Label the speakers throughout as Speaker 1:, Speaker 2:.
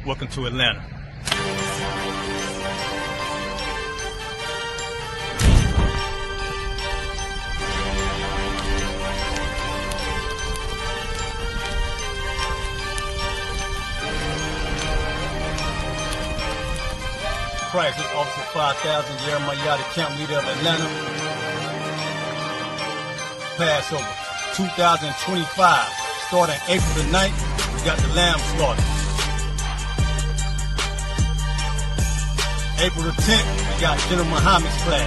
Speaker 1: Welcome to Atlanta. Christ, this Officer 5000, Jeremiah, the camp leader of Atlanta. Passover 2025, starting April the 9th, we got the lamb slaughter. April the 10th, we got General Muhammad's flag.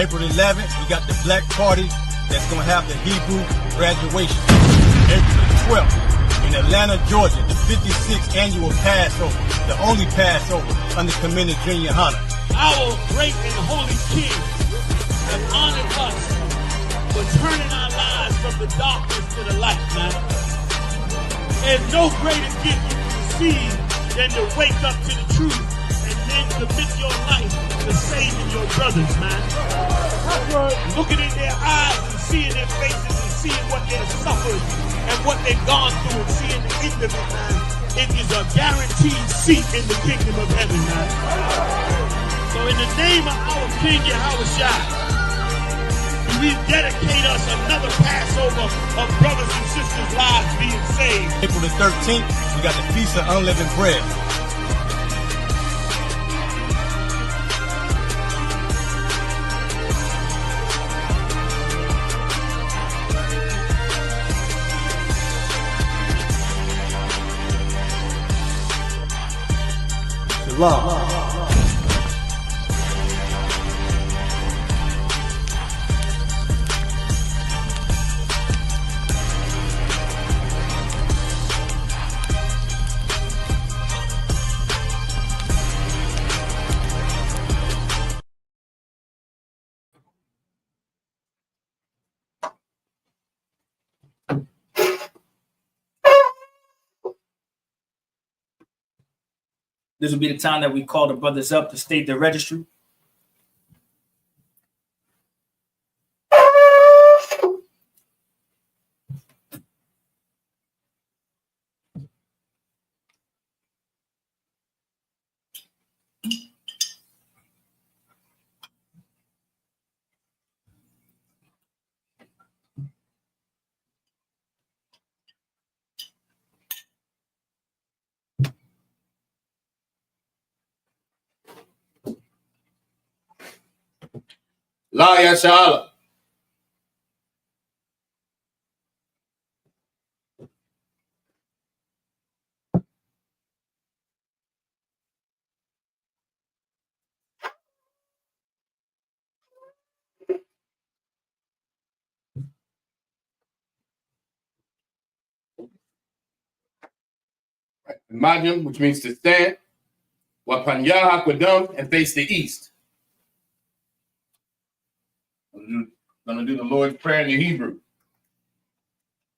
Speaker 1: April the 11th, we got the black party that's going to have the Hebrew graduation. April the 12th, in Atlanta, Georgia, the 56th annual Passover, the only Passover under Commander Junior Hunter.
Speaker 2: Our great and holy King has honored us for turning our lives from the darkness to the light, man. There's no greater gift you can receive than to wake up to the truth and then commit your life to saving your brothers, man. Looking in their eyes and seeing their faces and seeing what they've suffered and what they've gone through and seeing the end of it, man. It is a guaranteed seat in the kingdom of heaven, man. So in the name of our King Yahushua, we dedicate us another Passover of brothers and sisters' lives being saved.
Speaker 1: April the 13th, we got the Feast of Unleavened Bread. Shalom.
Speaker 3: This will be the time that we call the brothers up to state their registry.
Speaker 4: La Yashala. Imagine, which means to stand, Wapanya Hakwadam, and face the east. I'm going to do the Lord's Prayer in the Hebrew.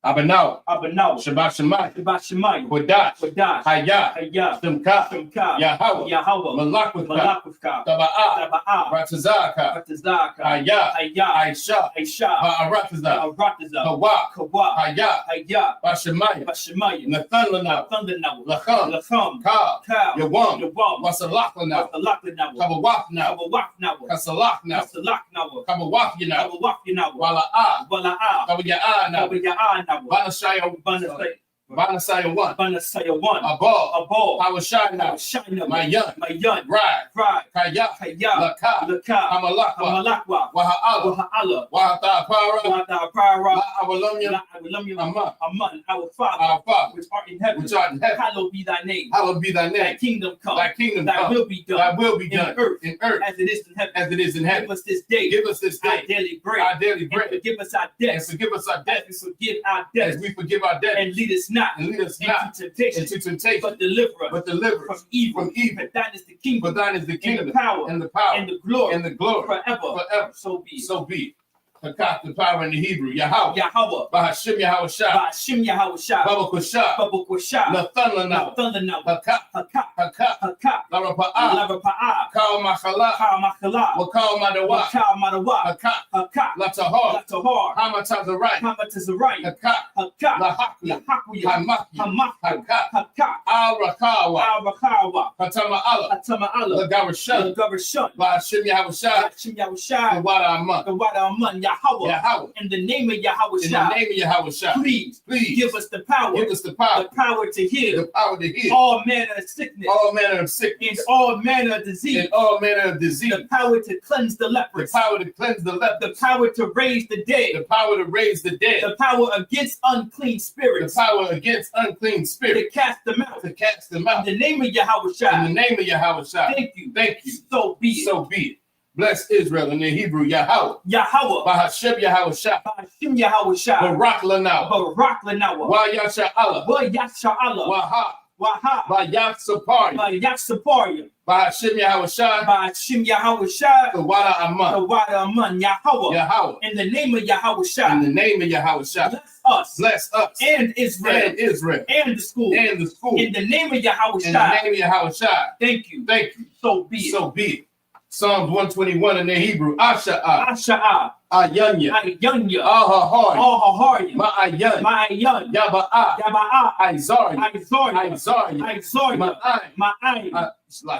Speaker 4: Abanaw, Shabbat Shemayim, Kodash, Hayah, Simka, Yahweh, Malakwaka, Taba'ah, Ratazaka, Hayah, Aisha, Ba'arataza, Kawa, Hayah, Bashemayim, Nathanlanaw, Lacham, Ka, Yawam, Wasalakhlanaw, Kabawafnaw, Kasalaknaw, Kabawafyanaw, Wala'ah, Kabiya'anaw, Banasaya 1. Abal. Hawashina. Mayan. Ride. Kaya. Laka. Hamalakwa. Waha'ala. Wahata'apara. La'awalumya. Aman. Our Father. Which art in heaven. Hallowed be thy name. Thy kingdom come. Thy will be done. In earth. As it is in heaven. Give us this day. Our daily bread. And forgive us our debts. As we forgive our debtors. And lead us not into temptation, but deliver us from evil. For thine is the kingdom, and the power, and the glory, forever. So be. Hakak, the power in the Hebrew. Yahweh.
Speaker 3: Yahweh.
Speaker 4: Bahashim Yahweh Shah.
Speaker 3: Bashim Yahweh Shah.
Speaker 4: Baba Kushah.
Speaker 3: Baba Kushah.
Speaker 4: Nathan Lanau.
Speaker 3: Thundernaut.
Speaker 4: Hakak.
Speaker 3: Hakak.
Speaker 4: Hakak.
Speaker 3: Hakak.
Speaker 4: Larapa'a.
Speaker 3: Lavapa'a.
Speaker 4: Kau Makhala.
Speaker 3: Kal Makhala.
Speaker 4: Wakau Madawa.
Speaker 3: Kal Madawa.
Speaker 4: Hakak.
Speaker 3: Hakak.
Speaker 4: Latahar.
Speaker 3: Latahar.
Speaker 4: Hamatazarai.
Speaker 3: Hamatazarai.
Speaker 4: Hakak.
Speaker 3: Hakak.
Speaker 4: Lahakuya.
Speaker 3: Lahakuya.
Speaker 4: Hamaki.
Speaker 3: Hamaki.
Speaker 4: Hakak.
Speaker 3: Hakak.
Speaker 4: Al-Rakawa.
Speaker 3: Al-Rakawa.
Speaker 4: Hatama Allah.
Speaker 3: Atama Allah.
Speaker 4: Lagarashun.
Speaker 3: Lagarshan.
Speaker 4: Bahashim Yahweh Shah.
Speaker 3: Bashim Yahweh Shah.
Speaker 4: The Wada Aman.
Speaker 3: The Wada Aman. Yahweh.
Speaker 4: Yahweh.
Speaker 3: In the name of Yahweh
Speaker 4: In
Speaker 3: Shah.
Speaker 4: the name of Yahweh Shah.
Speaker 3: Please give us the power.
Speaker 4: Give us the power.
Speaker 3: The power to heal.
Speaker 4: The power to heal.
Speaker 3: All manner of sickness.
Speaker 4: All manner of
Speaker 3: And
Speaker 4: sickness.
Speaker 3: all manner of disease.
Speaker 4: And all manner of disease.
Speaker 3: The power to cleanse the
Speaker 4: The
Speaker 3: lepers.
Speaker 4: power to cleanse the leper.
Speaker 3: The power to raise the
Speaker 4: The
Speaker 3: dead.
Speaker 4: power to raise the dead.
Speaker 3: The power against unclean
Speaker 4: The
Speaker 3: spirits.
Speaker 4: power against unclean
Speaker 3: To
Speaker 4: spirits.
Speaker 3: cast them out.
Speaker 4: To cast them
Speaker 3: In
Speaker 4: out.
Speaker 3: the name of Yahweh
Speaker 4: In
Speaker 3: Shah.
Speaker 4: the name of Yahweh Shah.
Speaker 3: Thank you.
Speaker 4: Thank you.
Speaker 3: So be it.
Speaker 4: So be it. Bless Israel in the Hebrew Yahweh.
Speaker 3: Yahweh.
Speaker 4: Bahashim Yahweh Shah.
Speaker 3: Bashim Yahweh Shah.
Speaker 4: Barak Lanau.
Speaker 3: Barak Lanawa.
Speaker 4: Wa Yasha Allah.
Speaker 3: Wa Yasha Allah.
Speaker 4: Waha.
Speaker 3: Waha.
Speaker 4: Bayat Sapari.
Speaker 3: Ba Yaksaparia.
Speaker 4: Bahashim Yahweh Shah.
Speaker 3: Bashim Yahweh Shah.
Speaker 4: The Wada
Speaker 3: The
Speaker 4: Aman.
Speaker 3: Wada Aman. Yahweh.
Speaker 4: Yahweh.
Speaker 3: In the name of Yahweh
Speaker 4: In
Speaker 3: Shah.
Speaker 4: the name of Yahweh Shah.
Speaker 3: Bless us.
Speaker 4: Bless us.
Speaker 3: And Israel.
Speaker 4: And Israel.
Speaker 3: And the school.
Speaker 4: And the school.
Speaker 3: In the name of Yahweh
Speaker 4: In the
Speaker 3: Shah.
Speaker 4: name of Yahweh Shah.
Speaker 3: Thank you.
Speaker 4: Thank you.
Speaker 3: So be it.
Speaker 4: So be it. Psalms 121 in the Hebrew. Asha'ah.
Speaker 3: Asha'a.
Speaker 4: Ayanya.
Speaker 3: Ayunya.
Speaker 4: Ahahari.
Speaker 3: Ahahari.
Speaker 4: Ma'ayan.
Speaker 3: Ma'ayan.
Speaker 4: Yaba'a.
Speaker 3: Yaba'a.
Speaker 4: Izari.
Speaker 3: Izari.
Speaker 4: Izari.
Speaker 3: Izari.
Speaker 4: Ma'ai.
Speaker 3: Ma'ai.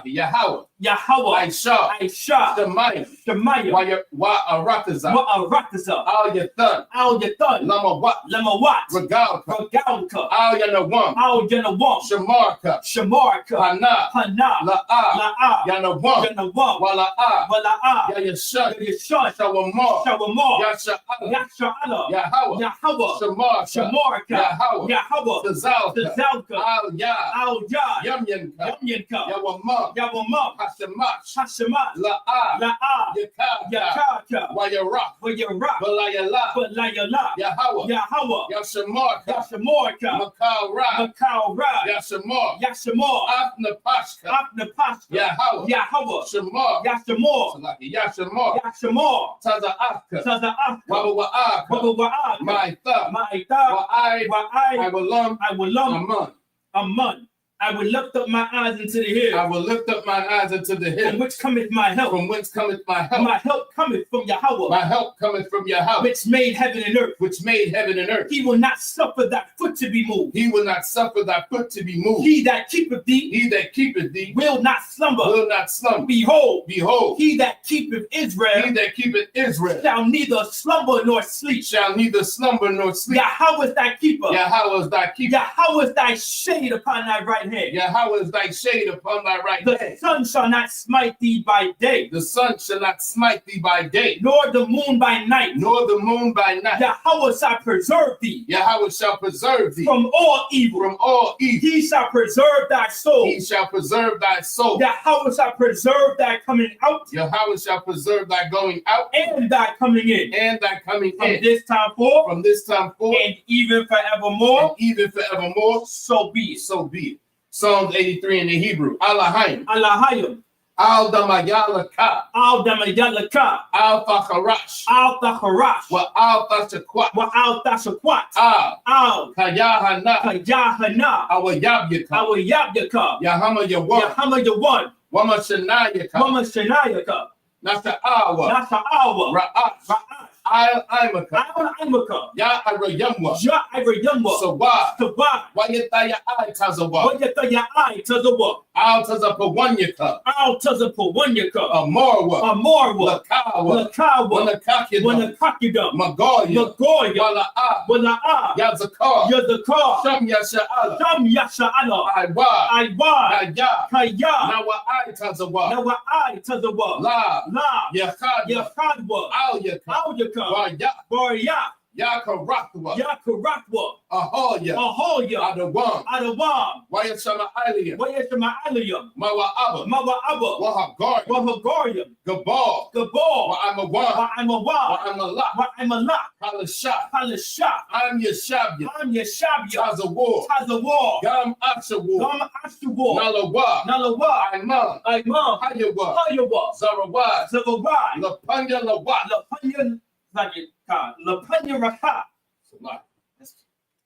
Speaker 4: Yahweh.
Speaker 3: Yahweh.
Speaker 4: Aisha.
Speaker 3: Aisha.
Speaker 4: Shemaiah.
Speaker 3: Shemaiah.
Speaker 4: Wa'arataza.
Speaker 3: Wa'arataza.
Speaker 4: Al Yathan.
Speaker 3: Al Yathan.
Speaker 4: Lamawat.
Speaker 3: Lamawat.
Speaker 4: Regalka.
Speaker 3: Regalka.
Speaker 4: Al Yanawam.
Speaker 3: Al Yanawam.
Speaker 4: Shamarka.
Speaker 3: Shamarka.
Speaker 4: Hana.
Speaker 3: Hana.
Speaker 4: La'a.
Speaker 3: La'a.
Speaker 4: Yanawam.
Speaker 3: Yanawam.
Speaker 4: Wala'a.
Speaker 3: Wala'a.
Speaker 4: Yayashad.
Speaker 3: Yashad.
Speaker 4: Shawamar.
Speaker 3: Shawamar.
Speaker 4: Yasha'ala.
Speaker 3: Yasha'ala.
Speaker 4: Yahweh.
Speaker 3: Yahweh.
Speaker 4: Shamarka.
Speaker 3: Shamarka.
Speaker 4: Yahweh.
Speaker 3: Yahweh.
Speaker 4: Tazalka.
Speaker 3: Tazalka.
Speaker 4: Al Ya.
Speaker 3: Al Yad.
Speaker 4: Yamyanka.
Speaker 3: Yamyanka.
Speaker 4: Yawamam.
Speaker 3: Yawamam.
Speaker 4: Hashamash.
Speaker 3: Hashemat.
Speaker 4: La'a.
Speaker 3: La'a.
Speaker 4: Yakaka.
Speaker 3: Yakaka.
Speaker 4: Wayarach.
Speaker 3: Vayarach.
Speaker 4: Balayala.
Speaker 3: Balayala.
Speaker 4: Yahweh.
Speaker 3: Yahweh.
Speaker 4: Yashamarka.
Speaker 3: Yashamorka.
Speaker 4: Makal Ra.
Speaker 3: Makal Ra.
Speaker 4: Yashamar.
Speaker 3: Yashamor.
Speaker 4: Afnapashka.
Speaker 3: Apnapashka.
Speaker 4: Yahweh.
Speaker 3: Yahweh.
Speaker 4: Shamar.
Speaker 3: Yashamor.
Speaker 4: Yashamar.
Speaker 3: Yashamor.
Speaker 4: Taza'afka.
Speaker 3: Taza'afka.
Speaker 4: Wabawa'aka.
Speaker 3: Wabawa'aka.
Speaker 4: Ma'itha.
Speaker 3: Ma'ita.
Speaker 4: Wa'ai.
Speaker 3: Wa'ai.
Speaker 4: Awalam.
Speaker 3: I will love
Speaker 4: Aman.
Speaker 3: Aman. I will lift up my eyes into the hill.
Speaker 4: I will lift up mine eyes unto the
Speaker 3: From
Speaker 4: hill.
Speaker 3: which cometh my help?
Speaker 4: From whence cometh my help?
Speaker 3: My help cometh from Yahweh,
Speaker 4: My help cometh from Yahweh,
Speaker 3: which made heaven and earth.
Speaker 4: which made heaven and earth.
Speaker 3: He will not suffer thy foot to be moved.
Speaker 4: He will not suffer thy foot to be moved.
Speaker 3: He that keepeth thee
Speaker 4: He that keepeth thee
Speaker 3: will not slumber.
Speaker 4: will not slumber.
Speaker 3: Behold,
Speaker 4: Behold,
Speaker 3: he that keepeth
Speaker 4: he
Speaker 3: Israel
Speaker 4: that keepeth Israel
Speaker 3: shall neither slumber nor sleep.
Speaker 4: shall neither slumber nor sleep.
Speaker 3: Yahweh is thy keeper.
Speaker 4: Yahweh is thy keeper.
Speaker 3: Yahweh is thy shade upon thy right hand.
Speaker 4: Yahweh is thy shade upon thy right
Speaker 3: The
Speaker 4: hand.
Speaker 3: sun shall not smite thee by day,
Speaker 4: The sun shall not smite thee by day,
Speaker 3: nor the moon by night.
Speaker 4: nor the moon by night.
Speaker 3: Yahweh shall preserve thee
Speaker 4: Yahweh shall preserve thee
Speaker 3: from all evil.
Speaker 4: from all evil.
Speaker 3: He shall preserve thy soul.
Speaker 4: He shall preserve thy soul.
Speaker 3: Yahweh shall preserve thy coming out
Speaker 4: Yahweh shall preserve thy going out
Speaker 3: and thy coming in.
Speaker 4: and thy coming
Speaker 3: From
Speaker 4: in.
Speaker 3: this time forth
Speaker 4: From this time forth
Speaker 3: and even forevermore,
Speaker 4: and even forevermore,
Speaker 3: so be it.
Speaker 4: so be it. Psalms 83 in the Hebrew. Alahayim.
Speaker 3: Allahayim,
Speaker 4: Al damayalaka.
Speaker 3: al damayalaka,
Speaker 4: Al facharash.
Speaker 3: al tacharash,
Speaker 4: Wa al tashakwat.
Speaker 3: wa al tashakwat,
Speaker 4: Al
Speaker 3: al
Speaker 4: kayahana.
Speaker 3: kayahana,
Speaker 4: Our yabyaka.
Speaker 3: our yabyaka,
Speaker 4: Yahama yawan.
Speaker 3: Yahama yawan,
Speaker 4: Wama shanayaka.
Speaker 3: mama shanayaka,
Speaker 4: Nasa awa.
Speaker 3: nasa awa,
Speaker 4: Ra'ash.
Speaker 3: ra'ash,
Speaker 4: Al imaka.
Speaker 3: al imaka,
Speaker 4: Ya arayamwa.
Speaker 3: ja ibrayamwa,
Speaker 4: Sawa.
Speaker 3: tawa,
Speaker 4: Wayataya ay tazawa.
Speaker 3: wajata ya ai tazawa,
Speaker 4: Al tazapawanyaka.
Speaker 3: al tazapawanyaka,
Speaker 4: Amorwa.
Speaker 3: amorwa,
Speaker 4: Lakawa.
Speaker 3: lakawa,
Speaker 4: Wanakakida.
Speaker 3: wanakakida,
Speaker 4: Magoya.
Speaker 3: magoya,
Speaker 4: Wala'a.
Speaker 3: wala'a,
Speaker 4: Yazakar.
Speaker 3: yadakar,
Speaker 4: Sham Yasha'ala.
Speaker 3: sham yasha'ala,
Speaker 4: Iwa.
Speaker 3: aiwa,
Speaker 4: Kaya.
Speaker 3: kaya,
Speaker 4: Nawa I tazawa.
Speaker 3: nawa ai tazawa,
Speaker 4: La.
Speaker 3: la,
Speaker 4: Yachad.
Speaker 3: yachadwa,
Speaker 4: Al Yaka.
Speaker 3: auyaka,
Speaker 4: Waya.
Speaker 3: barya,
Speaker 4: Yakarakwa.
Speaker 3: yakarakwa,
Speaker 4: Ahoya.
Speaker 3: ahoya,
Speaker 4: Adawam.
Speaker 3: adawam,
Speaker 4: Wayashama Aliyah.
Speaker 3: wayashama aliyam,
Speaker 4: Mawa Abba.
Speaker 3: mawa abba,
Speaker 4: Wahagar.
Speaker 3: wahagariam,
Speaker 4: Gabal.
Speaker 3: gabal,
Speaker 4: Wa I'm a one.
Speaker 3: wa'amawa,
Speaker 4: Wa I'm a lot.
Speaker 3: wa'amala,
Speaker 4: Halashah.
Speaker 3: halasha,
Speaker 4: I'm Yashabya.
Speaker 3: am yashabya,
Speaker 4: Tazawar.
Speaker 3: tazawar,
Speaker 4: Gam Ashawar.
Speaker 3: gam ashtuwar,
Speaker 4: Nalawa.
Speaker 3: nalawa,
Speaker 4: Iman.
Speaker 3: aimam,
Speaker 4: Hayawa.
Speaker 3: hayawa,
Speaker 4: Zarawad.
Speaker 3: zavawai,
Speaker 4: Lapanya Lawat.
Speaker 3: lapanyan, zagit, Lapanya Raha.
Speaker 4: Salah.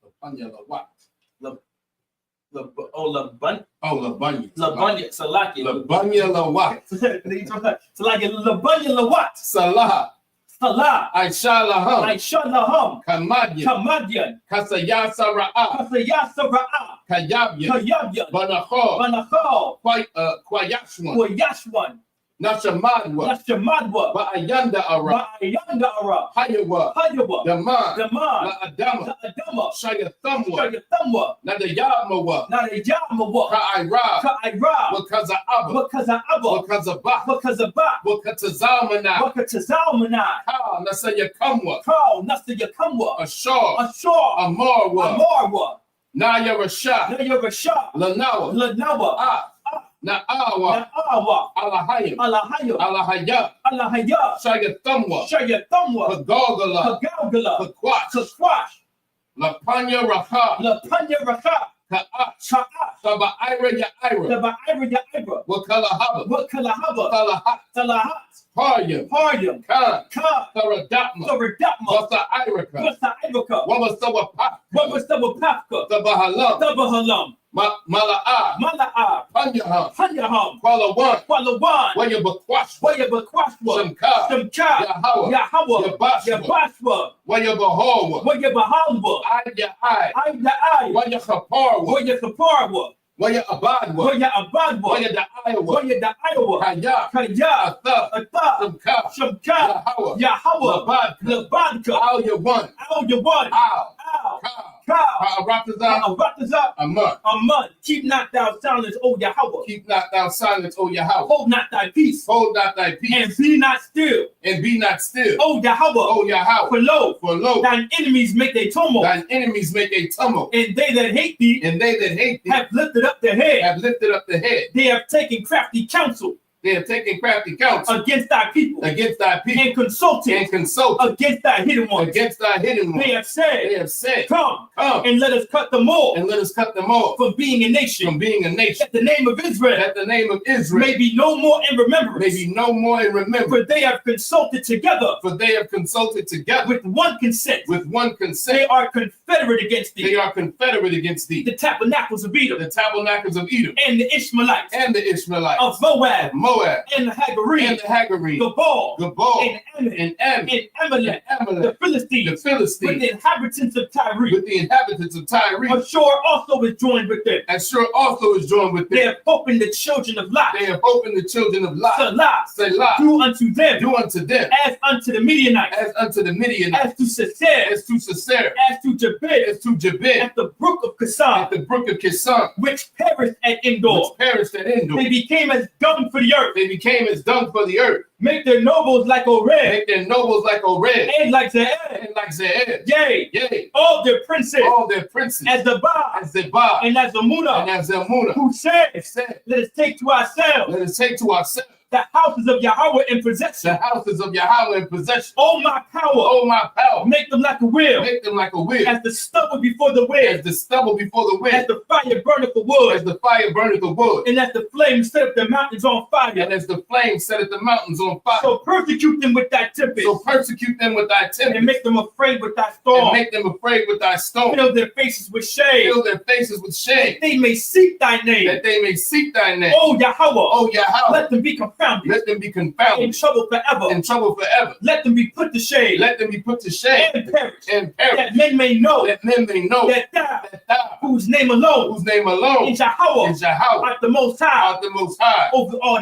Speaker 4: Lapanya Lawat.
Speaker 3: Labanya.
Speaker 4: Labanya.
Speaker 3: Salaki.
Speaker 4: Labanya Lawat.
Speaker 3: Salaki. Labanya Lawat.
Speaker 4: Salah.
Speaker 3: Salah.
Speaker 4: Aisha Laham.
Speaker 3: Aisha Laham.
Speaker 4: Kamadian. Kasayasa Ra'a. Kayabyan. Banachal. Kwayashwan. Nashamadwa. Ba'ayanda Ara. Hayawa. Daman. Adama. Shayathamwa. Nadayamawa. Ka'ira. Wakazabah. Wakatazamana. Nasayakamwa. Ashar. Amarwa. Naya Rasha. Lanawa. Na'awa. Alahaya. Shayathamwa. Pagogala. Kakwash. Lapanya Raha. Ka'ach. Saba'ira Ya'ira. Wakalahaba. Talahat. Paryam. Khan. Saradapma. Wasa'iraka. Wabasawapaka. Tabahalam. Mala'a. Panyaham. Kwalawan. Wayabakwashwa. Shamka. Yahawah. Yabashwa. Wayabahalwa. Ayya. Wayachaparwa. Wayabadwa. Kaya. Atha. Shamka. Yahawah. Labadka. Al Yawan. Rafazah. Aman. Keep not thou silence, O Yahweh. Hold not thy peace. And be not still. O Yahweh. For lo, thine enemies make a tumult. And they that hate thee have lifted up their head. They have taken crafty counsel. Against thy people. And consulted. Against thy hidden ones. They have said. Come. And let us cut them off. From being a nation. That the name of Israel. May be no more in remembrance. For they have consulted together. With one consent. They are confederate against thee. The tabernacles of Edom. And the Ishmaelites. Of Moab. And the Hagarene. Gabal. And Amalek. The Philistines. With the inhabitants of Tyre. Ashur also is joined with them. They have opened the children of Lot. Salah. Do unto them. As unto the Midianites. As to Sisera. As to Jabez. As the brook of Kison. Which perished at Endor. They became as dung for the earth. Make their nobles like Oreb. And like Ze'ed. Yea. All their princes. As the Ba. And as the Munah. Who said, let us take to ourselves. The houses of Yahweh in possession. Oh my power. Make them like a wheel. As the stubble before the wind. As the fire burneth the wood. And as the flame set up the mountains on fire. So persecute them with thy tempest. And make them afraid with thy storm. Fill their faces with shame. That they may seek thy name. Oh Yahweh. Let them be confounded. In trouble forever. Let them be put to shame. And perish. That men may know. That thou, whose name alone is Yahweh, art the Most High. Over all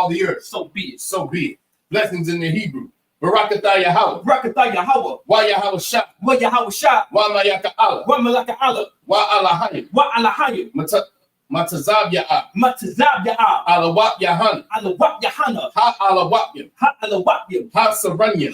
Speaker 4: the earth. So be it. Blessings in the Hebrew. Barakatah Yahweh. Wa Yahweh Shah. Wa Malaka Allah. Wa Alahayim. Matazab Ya'ah. Alawat Yahana. Ha Alawatyam. Ha Saranya.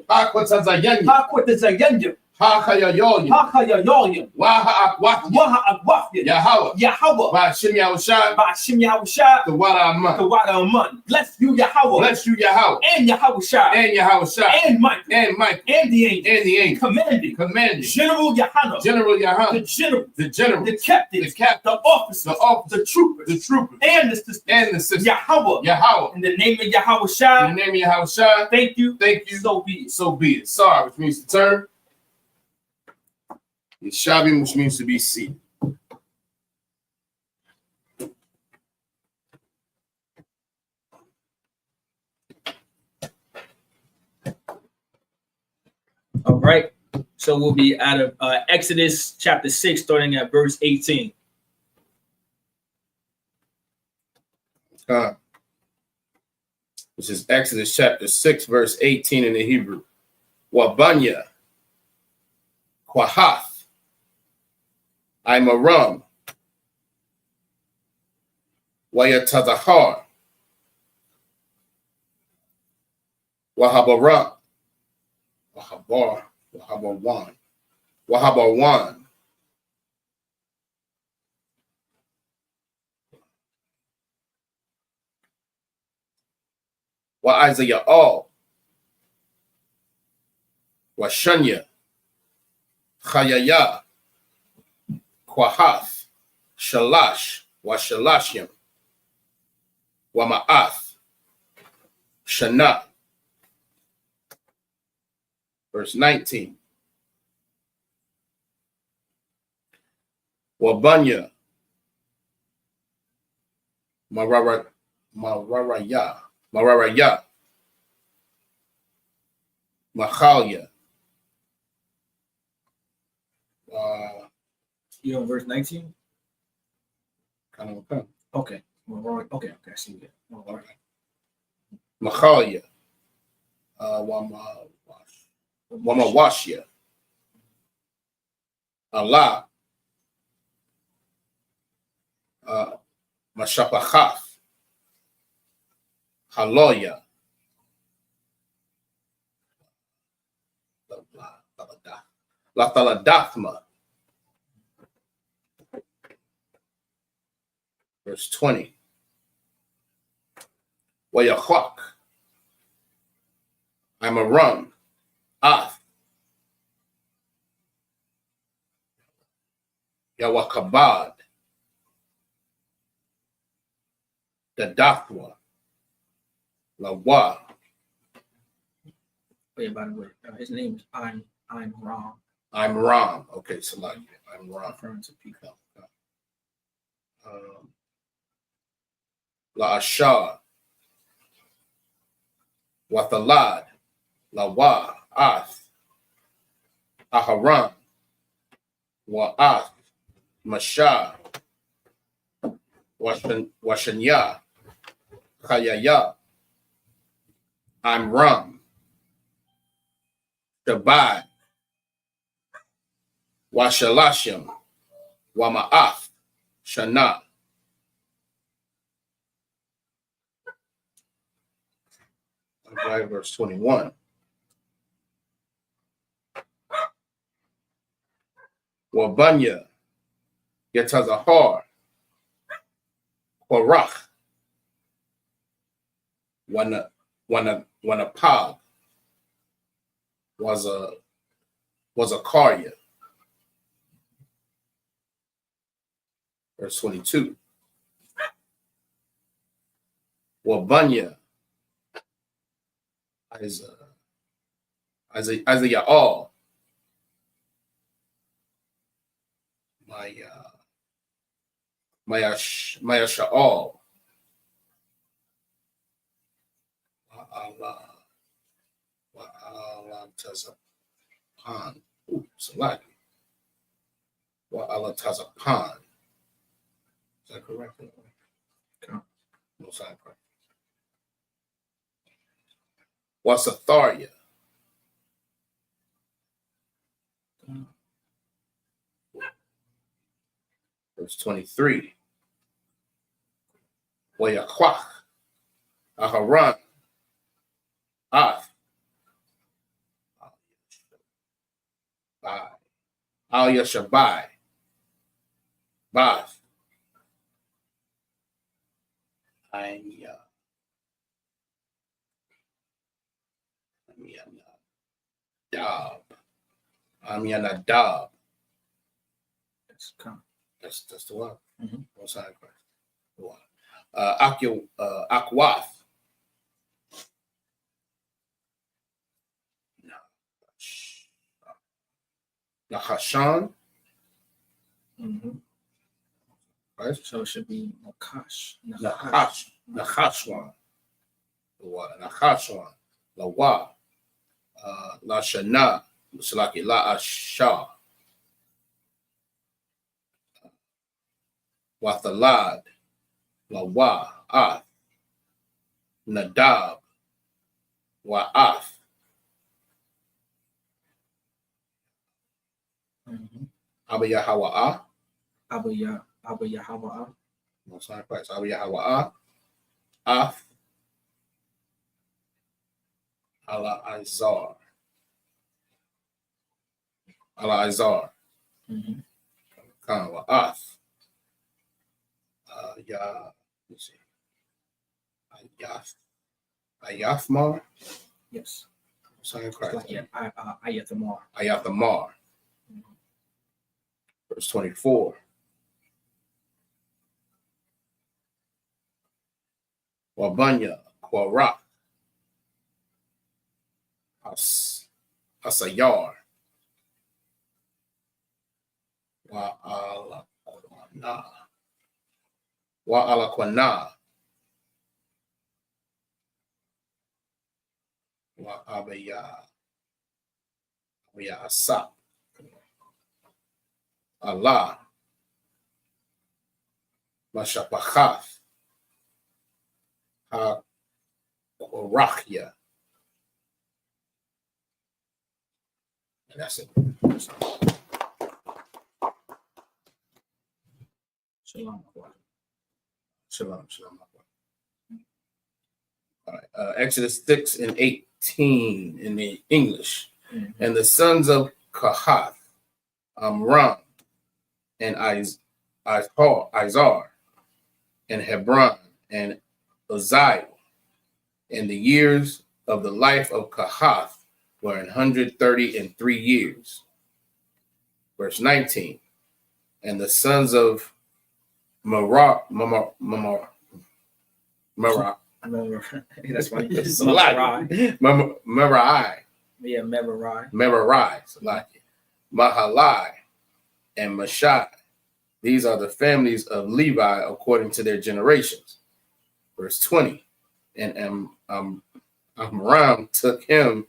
Speaker 4: Ha Quatazayanya. Hakayayoyim.
Speaker 3: Hakayayoyim.
Speaker 4: Waha-akwafya. Yahweh.
Speaker 3: Yahweh.
Speaker 4: Ba'ashim Yahushua.
Speaker 3: Ba'ashim Yahushua.
Speaker 4: Tawada
Speaker 3: Aman. Bless you, Yahweh.
Speaker 4: Bless you, Yahweh.
Speaker 3: And Yahushua.
Speaker 4: And Yahushua.
Speaker 3: And Mike.
Speaker 4: And Mike.
Speaker 3: And the angel.
Speaker 4: And the angel.
Speaker 3: Commanding.
Speaker 4: General
Speaker 3: Yahana.
Speaker 4: General Yahana.
Speaker 3: The general.
Speaker 4: The general.
Speaker 3: The captain.
Speaker 4: The captain.
Speaker 3: The officer.
Speaker 4: The officer.
Speaker 3: The trooper.
Speaker 4: The trooper.
Speaker 3: And the sister.
Speaker 4: And the sister.
Speaker 3: Yahweh. In the name of Yahushua.
Speaker 4: In the name of Yahushua.
Speaker 3: Thank you.
Speaker 4: Thank you.
Speaker 3: So be it.
Speaker 4: So be it. Sorry, which means to turn. Yeshavim, which means to be seated.
Speaker 3: All right. So we'll be out of Exodus chapter 6, starting at verse 18.
Speaker 4: This is Exodus chapter 6, verse 18 in the Hebrew. Wabanya, Kwahath, Imaram, Wayatazahar, Wahabaram, Wahabarwan, Wa'izaya'al, Washanya, Chayaya, Kwahath, Shalash, Washalashim, Wama'ath, Shana. Verse 19. Wabanya, Mararaya, Machalia.
Speaker 3: You on verse 19?
Speaker 4: Kind of.
Speaker 3: Okay. Okay. I see it. All right.
Speaker 4: Machalia. Wamawashia. Allah. Mashapachaf. Haloya. Lathaladathma. Verse 20. Wayachak. Imaram. Ath. Yawakabad. Dadathwa. Lawa.
Speaker 3: Wait, by the way, his name is I'm Ram.
Speaker 4: I'm Ram. Okay, so like I'm Ram.
Speaker 3: Referring to people.
Speaker 4: La Ashar. Wathalad. Lawa. Ath. Aharam. Wa'ath. Mashah. Washanya. Chayaya. I'm Ram. Shabbat. Washalashim. Wama'ath. Shana. Okay, verse 21. Wabanya. Yetazahar. Korach. Wanapag was a Karya. Verse 22. Wabanya Isaiah all Maya Sha'al Wa'ala Tazapan. Ooh, Salaki. Wa'ala Tazapan. Is that correct? Okay. No sign correct. Wasatharia. Verse 23. Wayakwach. Aharan. Ath. Al Yashabai. Bath. Aminadab. That's the one. Most High Christ. The one. Akwath. Nahashan. Right?
Speaker 3: So it should be Nakash.
Speaker 4: Nahashwan. Nahashwan. Lawa. La Shana. Salaki La Asha. Wathalad. Lawa. Ath. Nadab. Wa'ath. Abba Yahawa'ah.
Speaker 3: Abba Yahawa'ah.
Speaker 4: Most High Christ. Abba Yahawa'ah. Ath. Allah Izar. Allah Izar. Wa'ath. Let's see. Ayathmar.
Speaker 3: Yes.
Speaker 4: Most High Christ.
Speaker 3: Like Ayathamar.
Speaker 4: Ayathamar. Verse 24. Wabanya, Kwarak, Asayar, Wa'alakwana, Wa'abaya Asap, Allah, Mashapachath, HaKorachia. And that's it.
Speaker 3: Shalom.
Speaker 4: Shalom. All right. Exodus 6 and 18 in the English. And the sons of Kahath, Amram, and Izar, and Hebron, and Uzziel, and the years of the life of Kahath were 133 years. Verse 19. And the sons of Merari.
Speaker 3: That's funny.
Speaker 4: Merari.
Speaker 3: Yeah, Merari.
Speaker 4: Mahalai, and Mashai. These are the families of Levi according to their generations. Verse 20. And Amram took him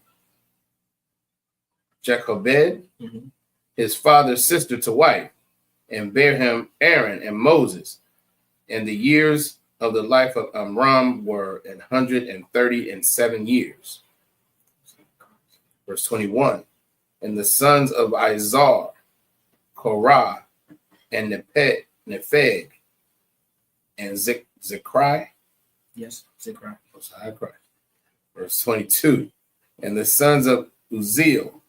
Speaker 4: Jechobed, his father's sister, to wife, and bare him Aaron and Moses. And the years of the life of Amram were 137 years. Verse 21. And the sons of Izar, Korah, and Nepheg, and Zechri.
Speaker 3: Yes, Zechri.
Speaker 4: Verse 22. And the sons of Uzziel,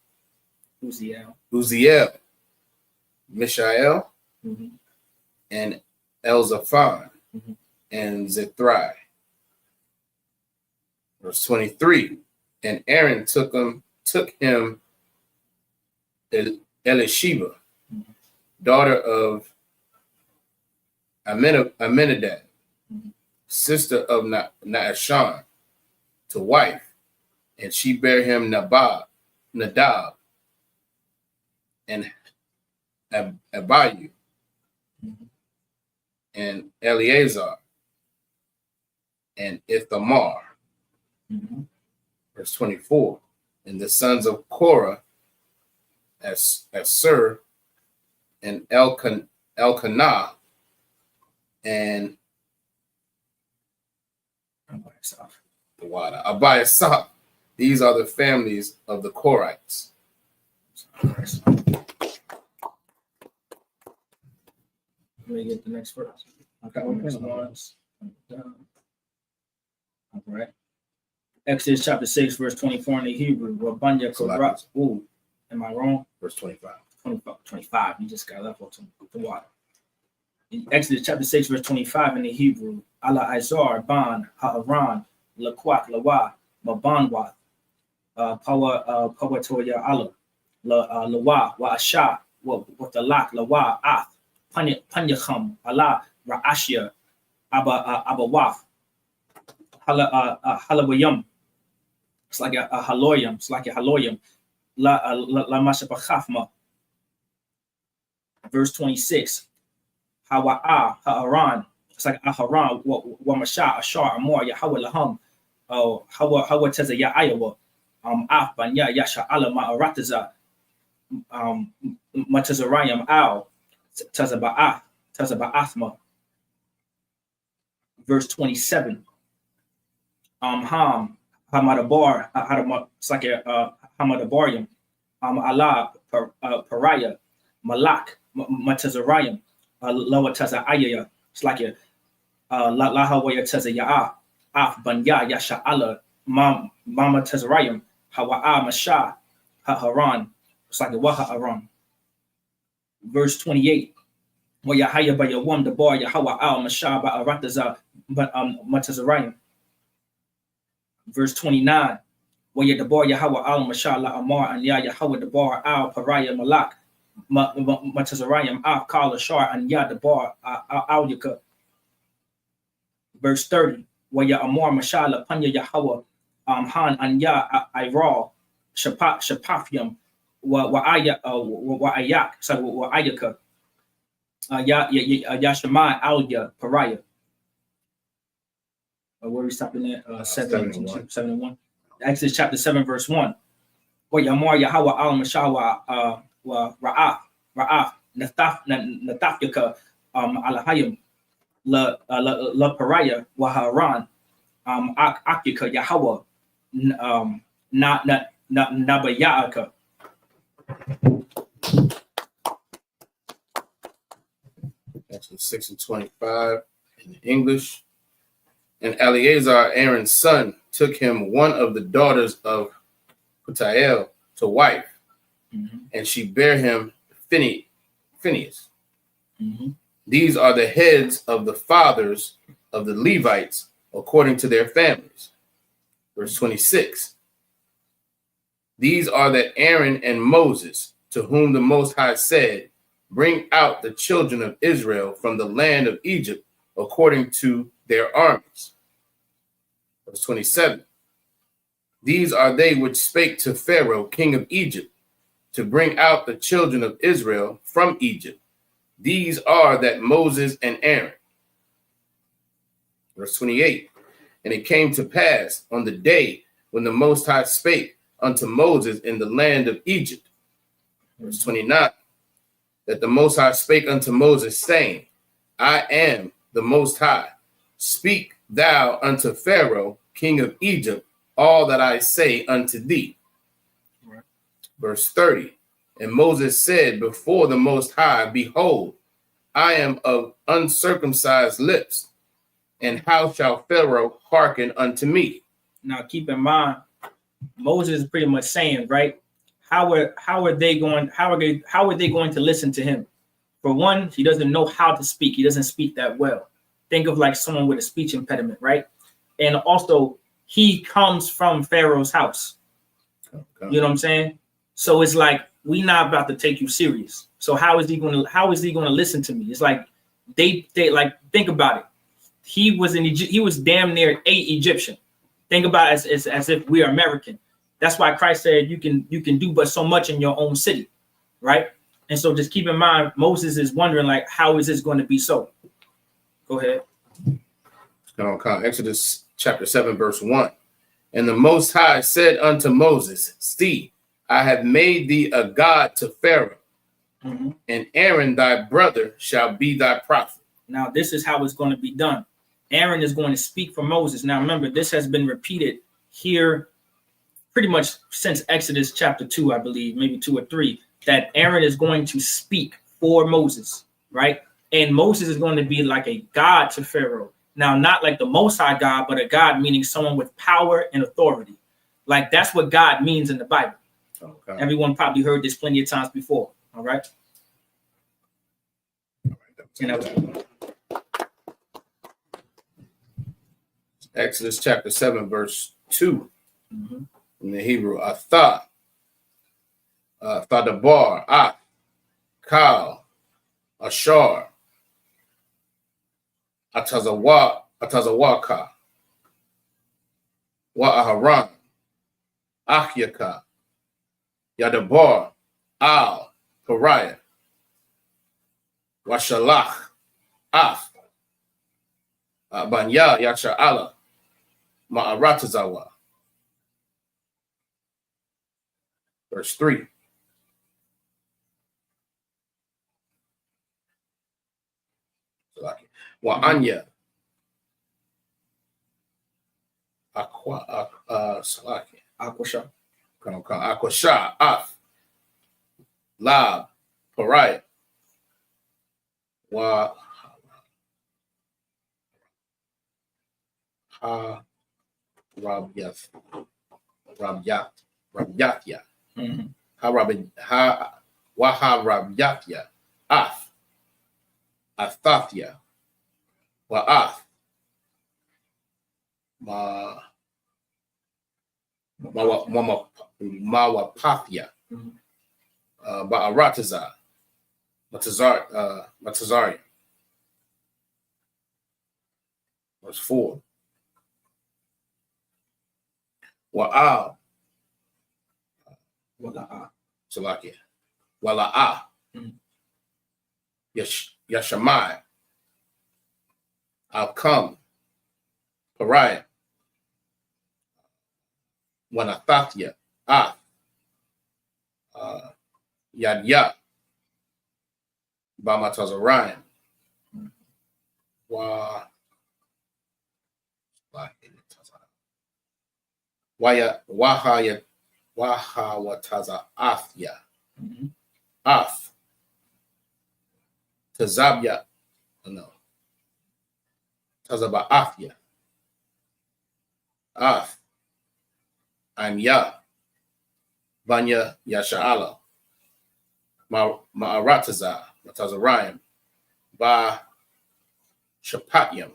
Speaker 4: Mishael, and Elzaphan, and Zethri. Verse 23. And Aaron took him Elisheba, daughter of Aminadab, sister of Naashon, to wife, and she bare him Nadab, and Abihu, and Eleazar, and Ithamar. Verse 24. And the sons of Korah, Asur, and Elkanah, and Abiasaph. These are the families of the Korites.
Speaker 3: Let me get the next verse. Okay. All right. Exodus chapter 6, verse 24 in the Hebrew. Wabanya Korach. Ooh, am I wrong?
Speaker 4: Verse 25.
Speaker 3: 25. You just got left off the water. In Exodus chapter 6, verse 25 in the Hebrew, Allah Izar, Ban, Ha'aran, Laquat, Lawa, Mabanwa, Pawatoya Allah, Lawa, Wa Asha, Watalak, Lawa, Ath, Panyacham, Allah, Ra'ashia, Abawaf, Halawayam. It's like a haloyam. It's like a haloyam. La Mashapachafma. Verse 26. Hawa'a, Ha'aran. It's like Aharan, Wamasha, Ashar, Amor, Yahweh Laham. Oh, Hawa Teza Ya'ayawa. Afbanya, Yasha Allah Ma'arataza. Matazarayam Al. Tazaba'athma. Verse 27. Hamadabar, it's like a Hamadabarium, Allah, Pariah, Malak, Matazarayim, Lawataza, it's like a Lahawaya Tazaya, Af Banya, Yasha Allah, Mama Tazarayim, Hawa'a Masha, Haran, it's like a Waha Aram. Verse 28. Wayahaya Bayawam, the bar, Yahawa Al Masha, Ba'arataza, Matazarayim. Verse 29, where Yadabar Yahweh al Mashallah Amar and Yahweh Dabar al Pariah Malak Matazarayim al Kala Shar and Yadabar al Yaka. Verse 30, where Amar Mashallah Panya Yahweh Han and Ira Shapafyam Wa'ayak, so Wa'ayaka Yashama al Pariah. Where we stopping at 7:1. Exodus chapter 7, verse 1. Wa Yamar Yahweh al Mashawa Ra'af Nathafyaka Alahayim La Pariah wa Haran Akyaka Yahweh Nabayaka.
Speaker 4: Exodus 6 and 25 in English. And Eleazar, Aaron's son, took him one of the daughters of Putiel to wife, and she bare him Phinehas. These are the heads of the fathers of the Levites according to their families. Verse 26. These are the Aaron and Moses, to whom the Most High said, bring out the children of Israel from the land of Egypt according to their armies. Verse 27. These are they which spake to Pharaoh, king of Egypt, to bring out the children of Israel from Egypt. These are that Moses and Aaron. Verse 28. And it came to pass on the day when the Most High spake unto Moses in the land of Egypt. Verse 29. That the Most High spake unto Moses, saying, I am the Most High. Speak thou unto Pharaoh, king of Egypt, all that I say unto thee. Right. Verse 30. And Moses said before the Most High, behold, I am of uncircumcised lips, and how shall Pharaoh hearken unto me?
Speaker 3: Now keep in mind, Moses is pretty much saying, right? How are they going to listen to him? For one, he doesn't know how to speak. He doesn't speak that well. Think of like someone with a speech impediment, right? And also, he comes from Pharaoh's house. Okay. You know what I'm saying? So it's like, we not about to take you serious. So how is he going to listen to me? It's like they like, think about it. He was in Egypt. He was damn near a Egyptian. Think about it as if we are American. That's why Christ said you can do but so much in your own city, right? And so just keep in mind, Moses is wondering, like, how is this going to be so? Go ahead.
Speaker 4: Exodus chapter 7, verse 1. And the Most High said unto Moses, see, I have made thee a god to Pharaoh, and Aaron thy brother shall be thy prophet.
Speaker 3: Now this is how it's going to be done. Aaron is going to speak for Moses. Now remember, this has been repeated here pretty much since Exodus chapter 2, I believe, maybe 2 or 3, that Aaron is going to speak for Moses, right? And Moses is going to be like a god to Pharaoh. Now, not like the Most High God, but a God meaning someone with power and authority. Like that's what God means in the Bible. Okay. Everyone probably heard this plenty of times before. All right.
Speaker 4: Exodus chapter 7, verse 2. In the Hebrew, Atha, Thadabar, Ak, Kal, Ashar, Atazawaka, Wa Aharan, Akyaka, Yadabar, Al, Pariah, Washalach, Af, Banya, Yacha'ala, Ma'aratazawa. Verse 3. Wa Anya, Aquasha, Af, Lab, Pariah, Wa Ha Rabyat, Rabyatya, Waha Rabyatya, Af, Athathya, Wa'af, Mawapathya, Ba'arataza, Matazarian. Verse 4. Wa'al, Salakia, Wala'ah, Yashamai, I'll come, Pariah, Wanathathya, Yadya, Bamatazarian, Wahawataza Athya, Af, Tazabya, no, Tazaba Athya, Af, Anya, Vanya Yasha'ala, Ma'arataza, Matazarian, Ba Shapatyam,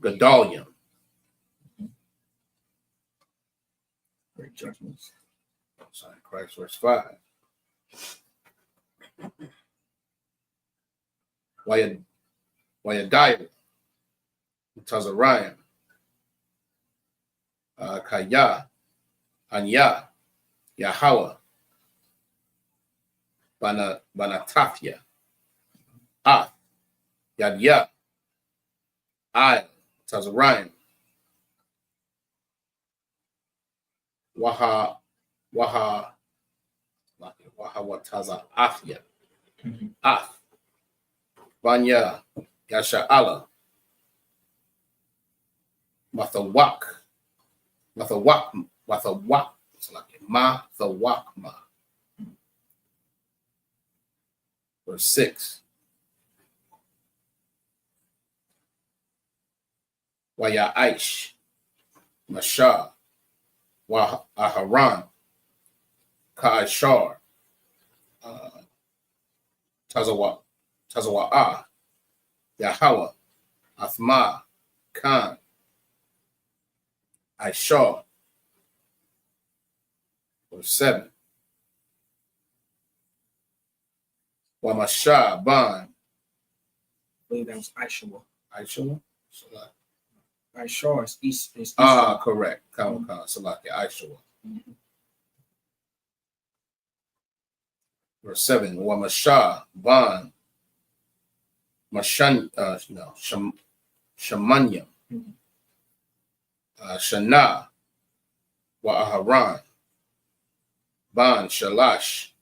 Speaker 4: Gadalium. Great judgments. Sorry, Christ, verse 5. Wayadiah, Tazarian, Kaya, Anya, Yahweh, Banatafia, Af, Yadya, I, Tazarian, Wataza Afya, Af, Vanya, Yasha'ala, Mathawakma, verse 6. Waya Aish, Mashah, Wa Aharan, Ka'ashar, Tazawa'ah, Yahweh, Athma, Khan, Aishar. Verse 7. Wamashah, Ban.
Speaker 3: I believe that was Aishua.
Speaker 4: Aishua?
Speaker 3: Aishar is east.
Speaker 4: Correct. Salaki, Aishua. Verse 7. Wamashah, Ban, Shamanya, Shana, Wa Aharan, Ban, Shalash,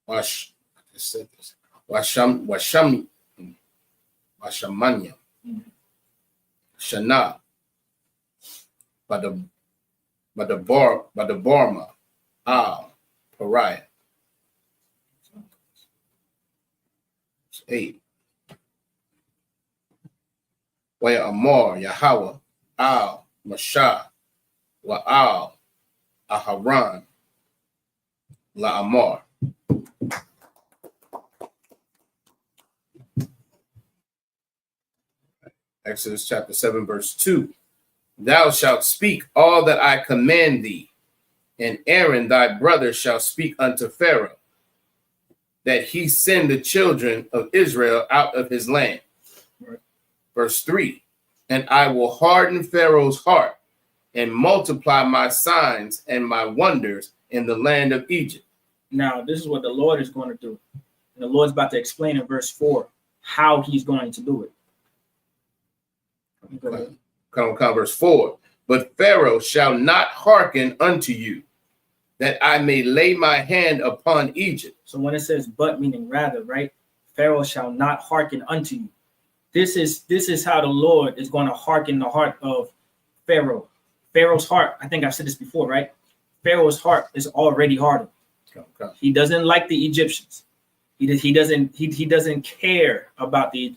Speaker 4: Washamanya, Shana, by the Borma, Al, Pariah. 8. Waya Amor, Yahweh, Al, Mashah, Wa Al, Aharan, la'amar. Exodus chapter 7, verse 2. Thou shalt speak all that I command thee, and Aaron thy brother shall speak unto Pharaoh, that he send the children of Israel out of his land. Right. Verse 3. And I will harden Pharaoh's heart, and multiply my signs and my wonders in the land of Egypt.
Speaker 3: Now, this is what the Lord is going to do. And the Lord's about to explain in verse 4 how he's going to do it.
Speaker 4: Come verse 4. But Pharaoh shall not hearken unto you, that I may lay my hand upon Egypt.
Speaker 3: So when it says but, meaning rather, right? Pharaoh shall not hearken unto you. This is how the Lord is going to hearken the heart of Pharaoh. Pharaoh's heart, I think I've said this before, right? Pharaoh's heart is already hardened. Okay. He doesn't like the Egyptians. He doesn't care about the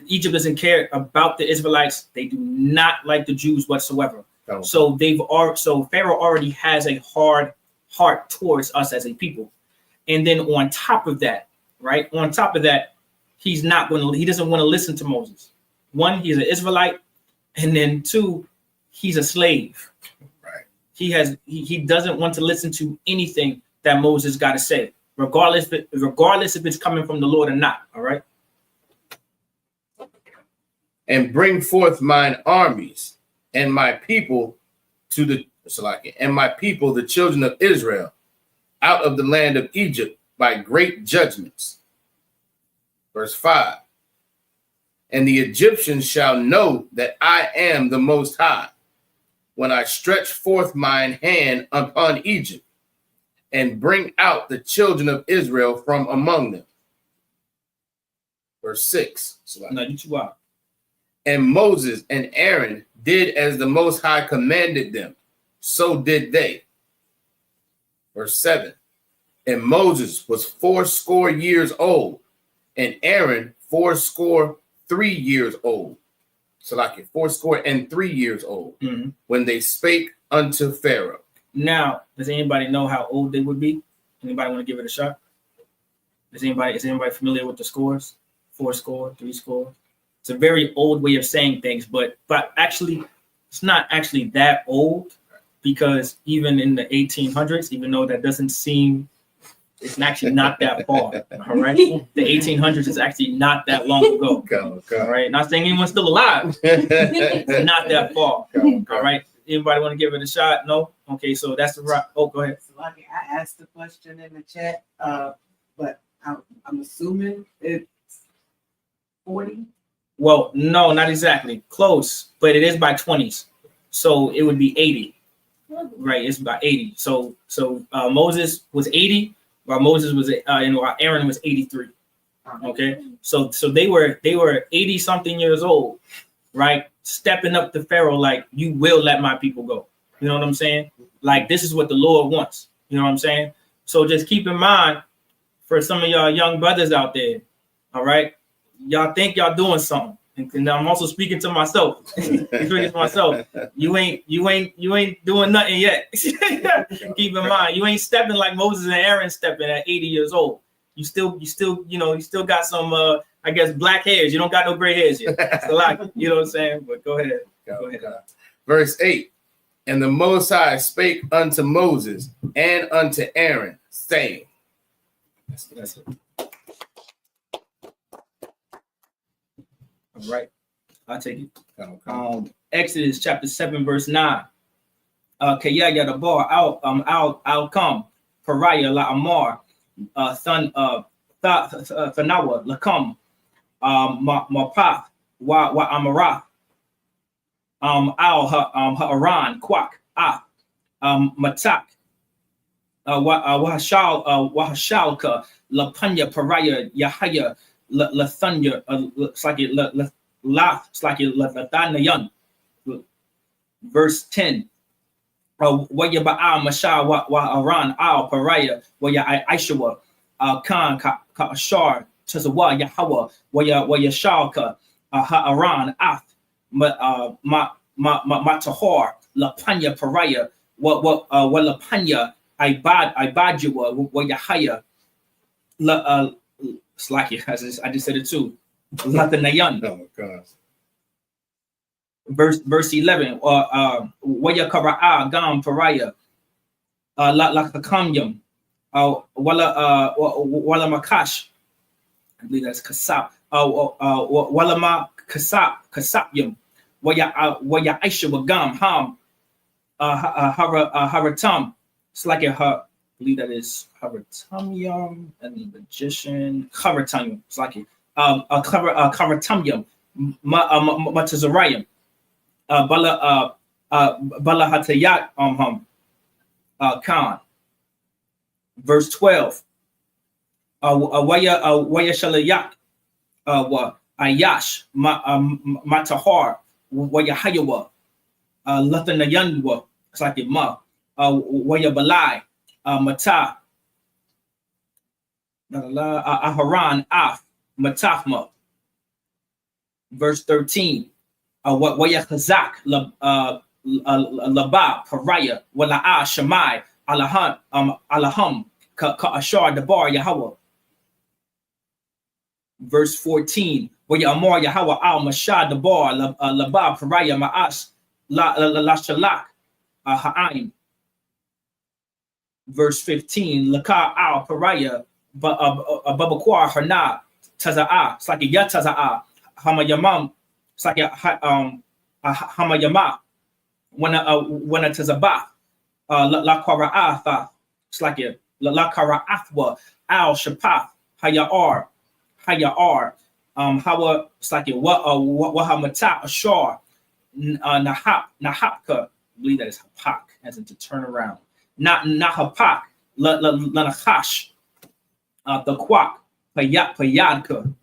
Speaker 3: Egypt doesn't care about the Israelites. They do not like the Jews whatsoever. Okay. So Pharaoh already has a hard heart towards us as a people. And then on top of that, right? On top of that, he doesn't want to listen to Moses. One, he's an Israelite, and then two, he's a slave.
Speaker 4: Right.
Speaker 3: He doesn't want to listen to anything that Moses got to say, regardless if it's coming from the Lord or not. All right.
Speaker 4: And bring forth mine armies and my people the children of Israel, out of the land of Egypt by great judgments. Verse 5. And the Egyptians shall know that I am the Most High, when I stretch forth mine hand upon Egypt, and bring out the children of Israel from among them. Verse 6. And Moses and Aaron did as the Most High commanded them, so did they. Verse 7. And Moses was 80 years old, and Aaron 83 years old. So like 83 years old, when they spake unto Pharaoh.
Speaker 3: Now, does anybody know how old they would be? Anybody want to give it a shot? Is anybody familiar with the scores? 80, 80? It's a very old way of saying things, but actually, it's not actually that old, because even in the 1800s, even though that doesn't seem, it's actually not that far. All right, the 1800s is actually not that long ago.
Speaker 4: Okay.
Speaker 3: All right, not saying anyone's still alive. It's not that far. All right. Anybody want to give it a shot? No? Okay, so that's the right. Oh, go ahead.
Speaker 5: So I asked the question in the chat, but I'm assuming it's 40.
Speaker 3: Well, no, not exactly. Close, but it is by 20s. So it would be 80. Right, it's about 80. So Moses was 80, while Moses was while Aaron was 83. Okay, so they were 80 something years old, right? Stepping up to Pharaoh like, you will let my people go. You know what I'm saying? Like, this is what the Lord wants. You know what I'm saying? So just keep in mind, for some of y'all young brothers out there, all right, y'all think y'all doing something. And I'm also speaking to myself. You ain't doing nothing yet. Keep in mind, you ain't stepping like Moses and Aaron stepping at 80 years old. You still got some I guess black hairs. You don't got no gray hairs yet. It's a lot, you know what I'm saying? But go ahead. Go ahead.
Speaker 4: Verse 8. And the Most High spake unto Moses and unto Aaron, saying. That's it.
Speaker 3: All right, I'll take it. Okay. Exodus chapter 7, verse 9. Kayaya the bar I'll come. Pariah la Amar, son of Thanawa Lakam, Mapath, wa Amarath, Al Ha'aran, Quak, Matak, Wahashalka, Lapanya, Pariah, Yahaya, Lathunya, Lathanayan. Verse 10. Waya Ba'a Masha wa Aran Al Pariah, Waya Aishawa, Khan Kashar, Chazawa Yahawa, Waya Shalka, Ha'aran Ath, Matahor, Lapanya Pariah, Walapanya, Ibadua, Wayahaya, Slacky, I just said it too. Latanayan.
Speaker 4: Oh, God.
Speaker 3: Verse 11, Wayakara Gam Paraya, Lakakamyam, Wala Makash, I believe that's Kasap, Walama Kasapyam, Waya Aisha Wagam, Ham, Haratam. It's like I believe that is Haratamyam, and the magician, Haratamyam. It's like it. Haratamyam, Matazarayam, Bala Hatayat Khan. Verse 12. Waya Shalayak, Ayash, Matahar, Waya Hayawa, Lathanayandwa. It's like it ma. Waya Balai, Mata, Aharan, Af, Matafma. Verse 13. Waya Chazak, Labab, Pariah, Wala'a, Shamai, Alaham, Ka'ashar, Dabar, Yahweh. Verse 14. Waya Amor, Yahweh, Al Mashad, Dabar, Labab, Pariah, Ma'as, La Shalak, Ha'aim. Verse 15, Laka al Pariah, Babakwar Hana, Taza'a, it's like a Yataza'a, Hamayamam, it's like a Hamayama, when a Tazaba, La Kara'atha, it's like a La Kara'athwa, Al Shapath, Hayar, Hawa, it's like a Wahamata, Ashar, Nahapka, I believe that is Hapak, as in to turn around. Not Hapak, Lanachash, the Quack, Payadka.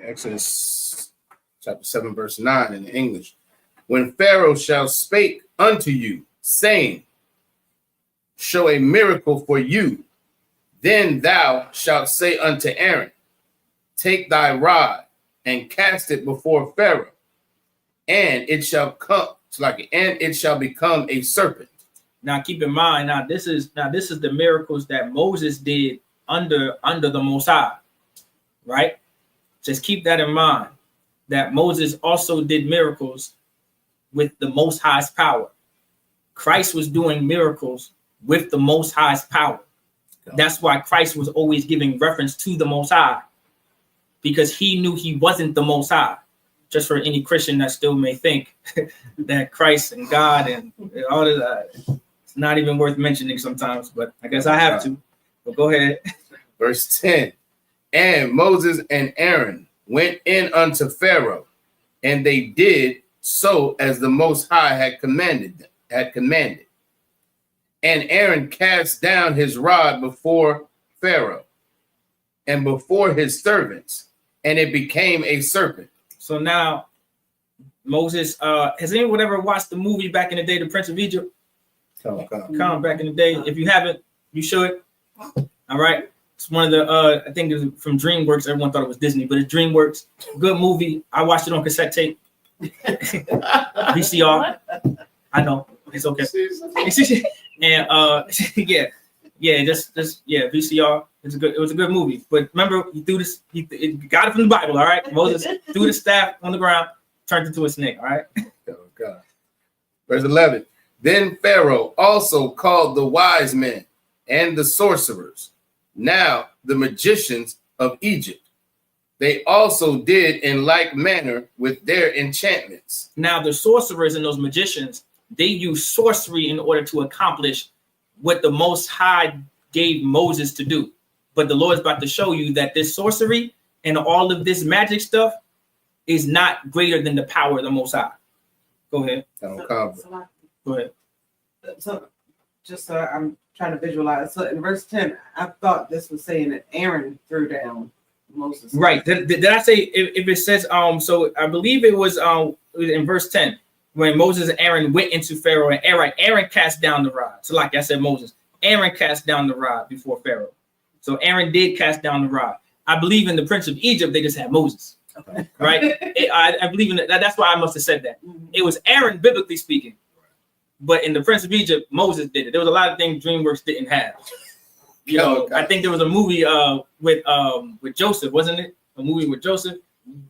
Speaker 4: Exodus chapter 7, verse 9 in English. When Pharaoh shall spake unto you, saying, show a miracle for you, then thou shalt say unto Aaron, take thy rod and cast it before Pharaoh, and it shall come and it shall become a serpent.
Speaker 3: Now keep in mind, this is the miracles that Moses did under the Most High, right? Just keep that in mind, that Moses also did miracles with the Most High's power. Christ was doing miracles with the Most High's power. That's why Christ was always giving reference to the Most High, because he knew he wasn't the Most High. Just for any Christian that still may think that Christ and God and all of that, it's not even worth mentioning sometimes, but I guess I have to. But go ahead.
Speaker 4: Verse 10. And Moses and Aaron went in unto Pharaoh, and they did so as the Most High had commanded. And Aaron cast down his rod before Pharaoh and before his servants, and it became a serpent.
Speaker 3: So now Moses, has anyone ever watched the movie back in the day, The Prince of Egypt? Come back in the day. If you haven't, you should. All right. It's one of the, I think it was from DreamWorks. Everyone thought it was Disney, but it's DreamWorks. Good movie. I watched it on cassette tape. VCR. I know. It's okay. And VCR. It was a good movie. But remember, he threw this, he got it from the Bible, all right? Moses threw the staff on the ground, turned into a snake, all right?
Speaker 4: Oh, God. Verse 11. Then Pharaoh also called the wise men and the sorcerers, now the magicians of Egypt. They also did in like manner with their enchantments.
Speaker 3: Now the sorcerers and those magicians, they use sorcery in order to accomplish what the Most High gave Moses to do. But the Lord's about to show you that this sorcery and all of this magic stuff is not greater than the power of the Most High. Go ahead. Go ahead.
Speaker 5: So just I'm trying to visualize. So in verse 10, I thought this was saying that Aaron threw down Moses.
Speaker 3: Right. Did I say if it says so I believe it was in verse 10 when Moses and Aaron went into Pharaoh, and Aaron cast down the rod. So like I said, Moses, Aaron cast down the rod before Pharaoh. So Aaron did cast down the rod. I believe in the Prince of Egypt, they just had Moses. right? I believe in that. That's why I must have said that. It was Aaron, biblically speaking, but in the Prince of Egypt, Moses did it. There was a lot of things DreamWorks didn't have. You know, I think there was a movie with Joseph, wasn't it? A movie with Joseph,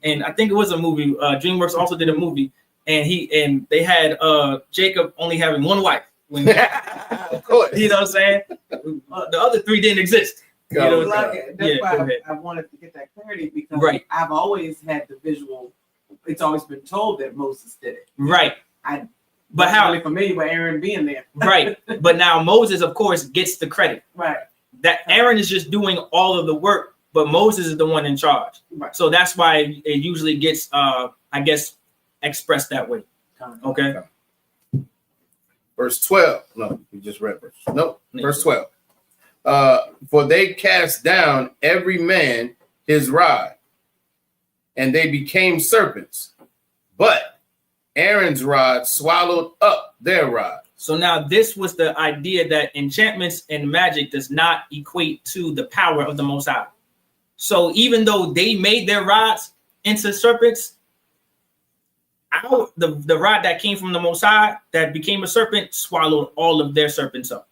Speaker 3: and I think it was a movie. DreamWorks also did a movie, and they had Jacob only having one wife. When,
Speaker 4: of course,
Speaker 3: you know what I'm saying? The other three didn't exist. You know,
Speaker 5: that's why I wanted to get that clarity, because I've always had the visual. It's always been told that Moses did it.
Speaker 3: Right.
Speaker 5: But how really familiar with Aaron being there.
Speaker 3: Right. But now Moses, of course, gets the credit.
Speaker 5: Right.
Speaker 3: That Aaron is just doing all of the work, but Moses is the one in charge.
Speaker 5: Right.
Speaker 3: So that's why it usually gets, I guess, expressed that way. Okay.
Speaker 4: Verse 12. No, we just read verse. No, verse 12. For they cast down every man his rod, and they became serpents. But Aaron's rod swallowed up their rod.
Speaker 3: So now this was the idea that enchantments and magic does not equate to the power of the Most High. So even though they made their rods into serpents, the rod that came from the Most High that became a serpent swallowed all of their serpents up,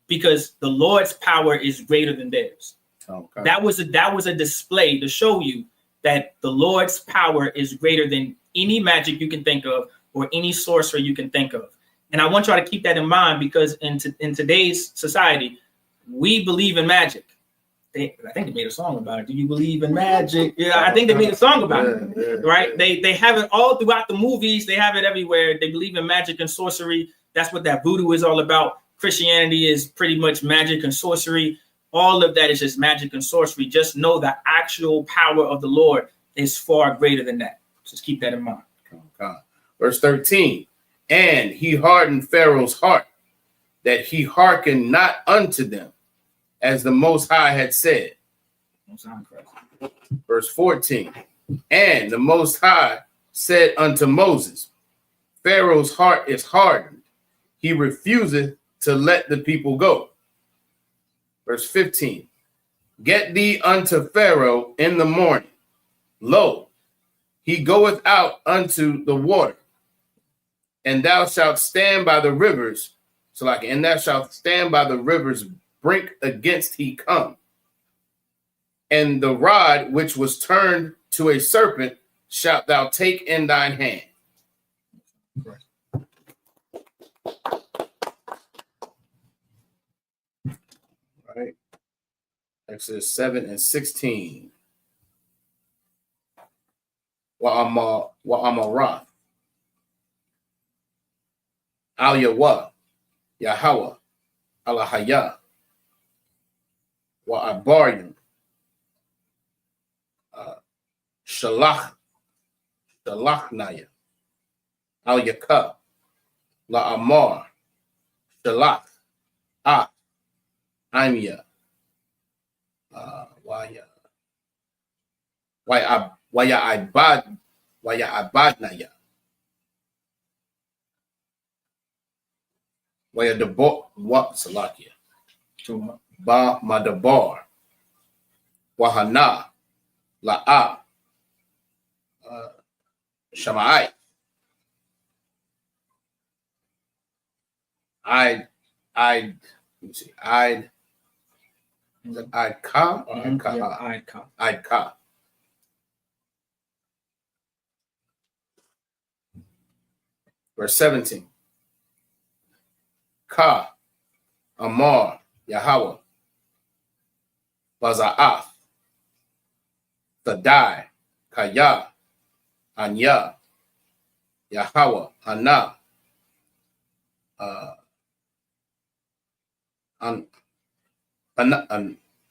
Speaker 3: because the Lord's power is greater than theirs.
Speaker 4: Okay.
Speaker 3: That was a display to show you that the Lord's power is greater than any magic you can think of or any sorcerer you can think of. And I want y'all to keep that in mind, because in today's society, we believe in magic. I think they made a song about it. Do you believe in magic? Yeah, I think they made a song about it, right? They have it all throughout the movies. They have it everywhere. They believe in magic and sorcery. That's what that voodoo is all about. Christianity is pretty much magic and sorcery. All of that is just magic and sorcery. Just know the actual power of the Lord is far greater than that. Just keep that in mind.
Speaker 4: Okay. Verse 13. And he hardened Pharaoh's heart, that he hearkened not unto them, as the Most High had said. Verse 14. And the Most High said unto Moses, Pharaoh's heart is hardened. He refuseth to let the people go. Verse 15. Get thee unto Pharaoh in the morning. Lo, he goeth out unto the water, and thou shalt stand by the rivers. And thou shalt stand by the rivers brink against he come. And the rod which was turned to a serpent shalt thou take in thine hand. Right. Exodus 7 and 16. Wa'amarath. Al-Yawah. Yahweh. Alahaya. Wa'abarim. Shalachnaya. Al-Yakah. La'amar. Shalach. Imya. Wa'abadnaya. Salakia. Ba Madabar. Wahana. La'a. Shamai. I'd Ka or I'd Ka. Verse 17. Ka, Amar, Yahweh, Baza'af, Thadai, Kaya, Anya, Yahweh, Ana,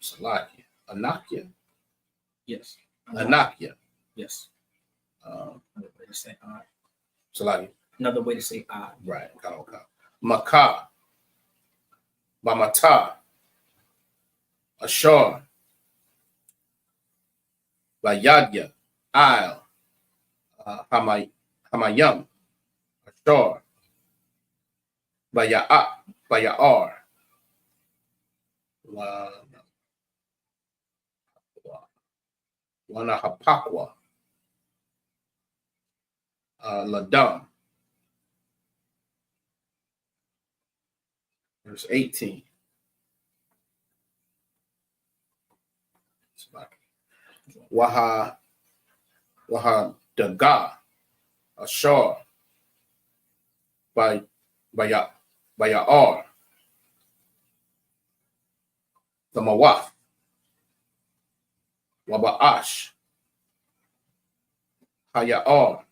Speaker 4: Salakia, Anakia.
Speaker 3: Yes.
Speaker 4: Anakia.
Speaker 3: Yes. Another way to say
Speaker 4: Salakia.
Speaker 3: Another way to say
Speaker 4: Right. Makah. Bamata. Ashar. Bayadya. Al. Hamayam. Ashar. Bayar. Wanahapakwa. Ladam. Verse 18. Waha Daga Ashar by Ya'ar the Mawaf Waba'ash Haya'ar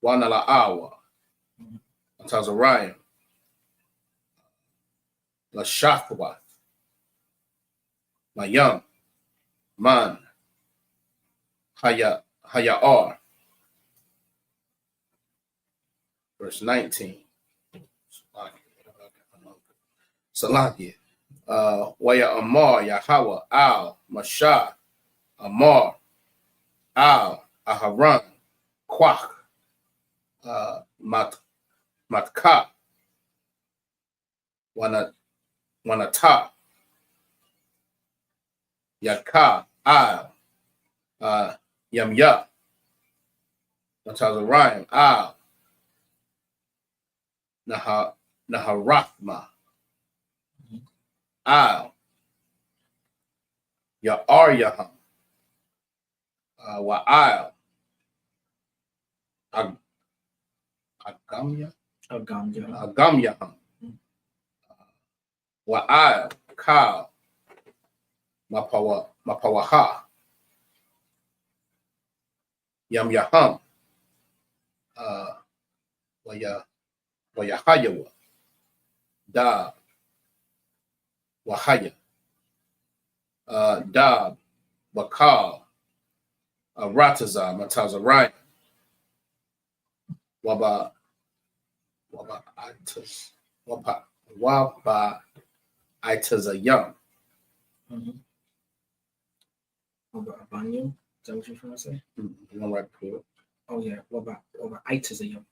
Speaker 4: Wanala'awa Tazariah Lashafwa Mayam Man Haya'ar. Verse 19. Salakia. Waya Amar Yahweh Al Mashah Amar Al Aharon Kwach Matka Wanata Yaka Al Yamya Natazariah Al Naharakma Al Ya'aryaham Wa'al Agamyaham Wa'al Kal Mapawaha Yamyaham Wayahayawa Da Wahaya Dab Bakal Rataza Matazariah Waba Itazayam.
Speaker 3: Waba Abanyo. Is that what you're trying to say?
Speaker 4: Right.
Speaker 3: Oh yeah. Waba Itazayam.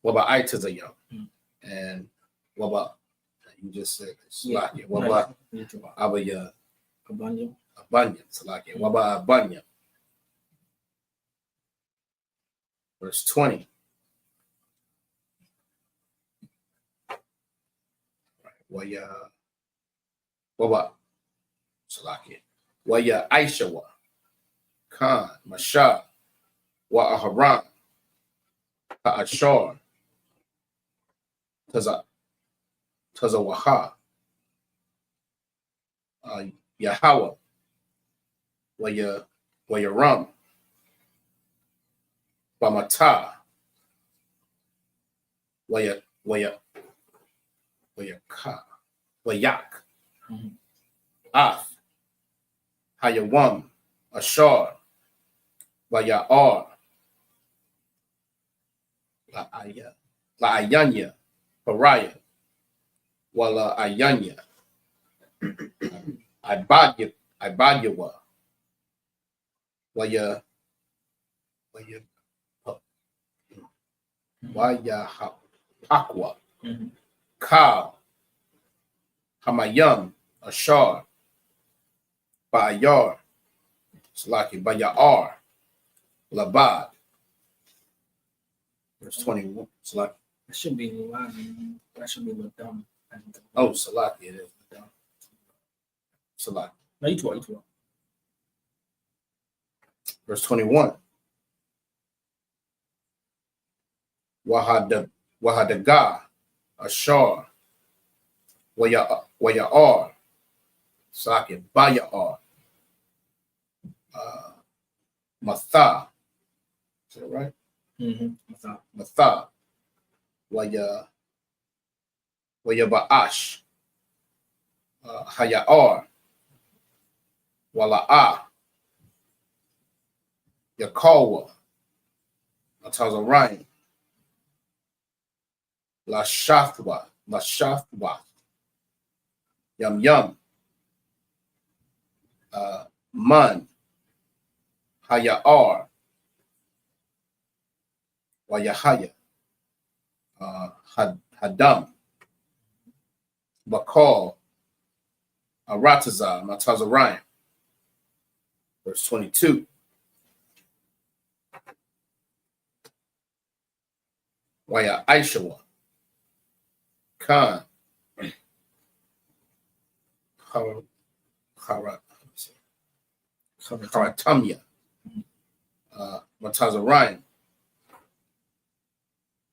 Speaker 4: Waba Itazayam. And Waba, you just said Salakia. Waba Abaya
Speaker 3: Abanyo.
Speaker 4: Salakia. Waba Abanya. Verse 20. Waba Salakia. Waya Aishawa Khan Mashah Wa Aharan Ashar Tazawaha Yahweh Wayaram Bamata Wayak Af Hayawam Ashar Waya'ar La'ayanya Pariah Wala Ayanya Ibadyawa Waya Pakwa Kal Hamayam Ashar Ba'ayar Salaki Baya'ar Labad. Verse 21. Salaki.
Speaker 3: That should be Luan. That should be Ladam.
Speaker 4: Oh, Salaki, it is Ladam. Salaki.
Speaker 3: No, you too.
Speaker 4: Verse 21. Wahadaga Ashar Waya'ar Salaki Baya'ar Matha. Is that right? Matha. Wayaba'ash. Haya'ar. Wala'a. Yakawa. Atazariah. Lashathwa. Yam. Man. Haya'ar. Wayahaya. Hadam. Bakal. Arataza. Matazariah. Verse 22. Waya Aishawa. Khan. Haratamya. Matazarayan.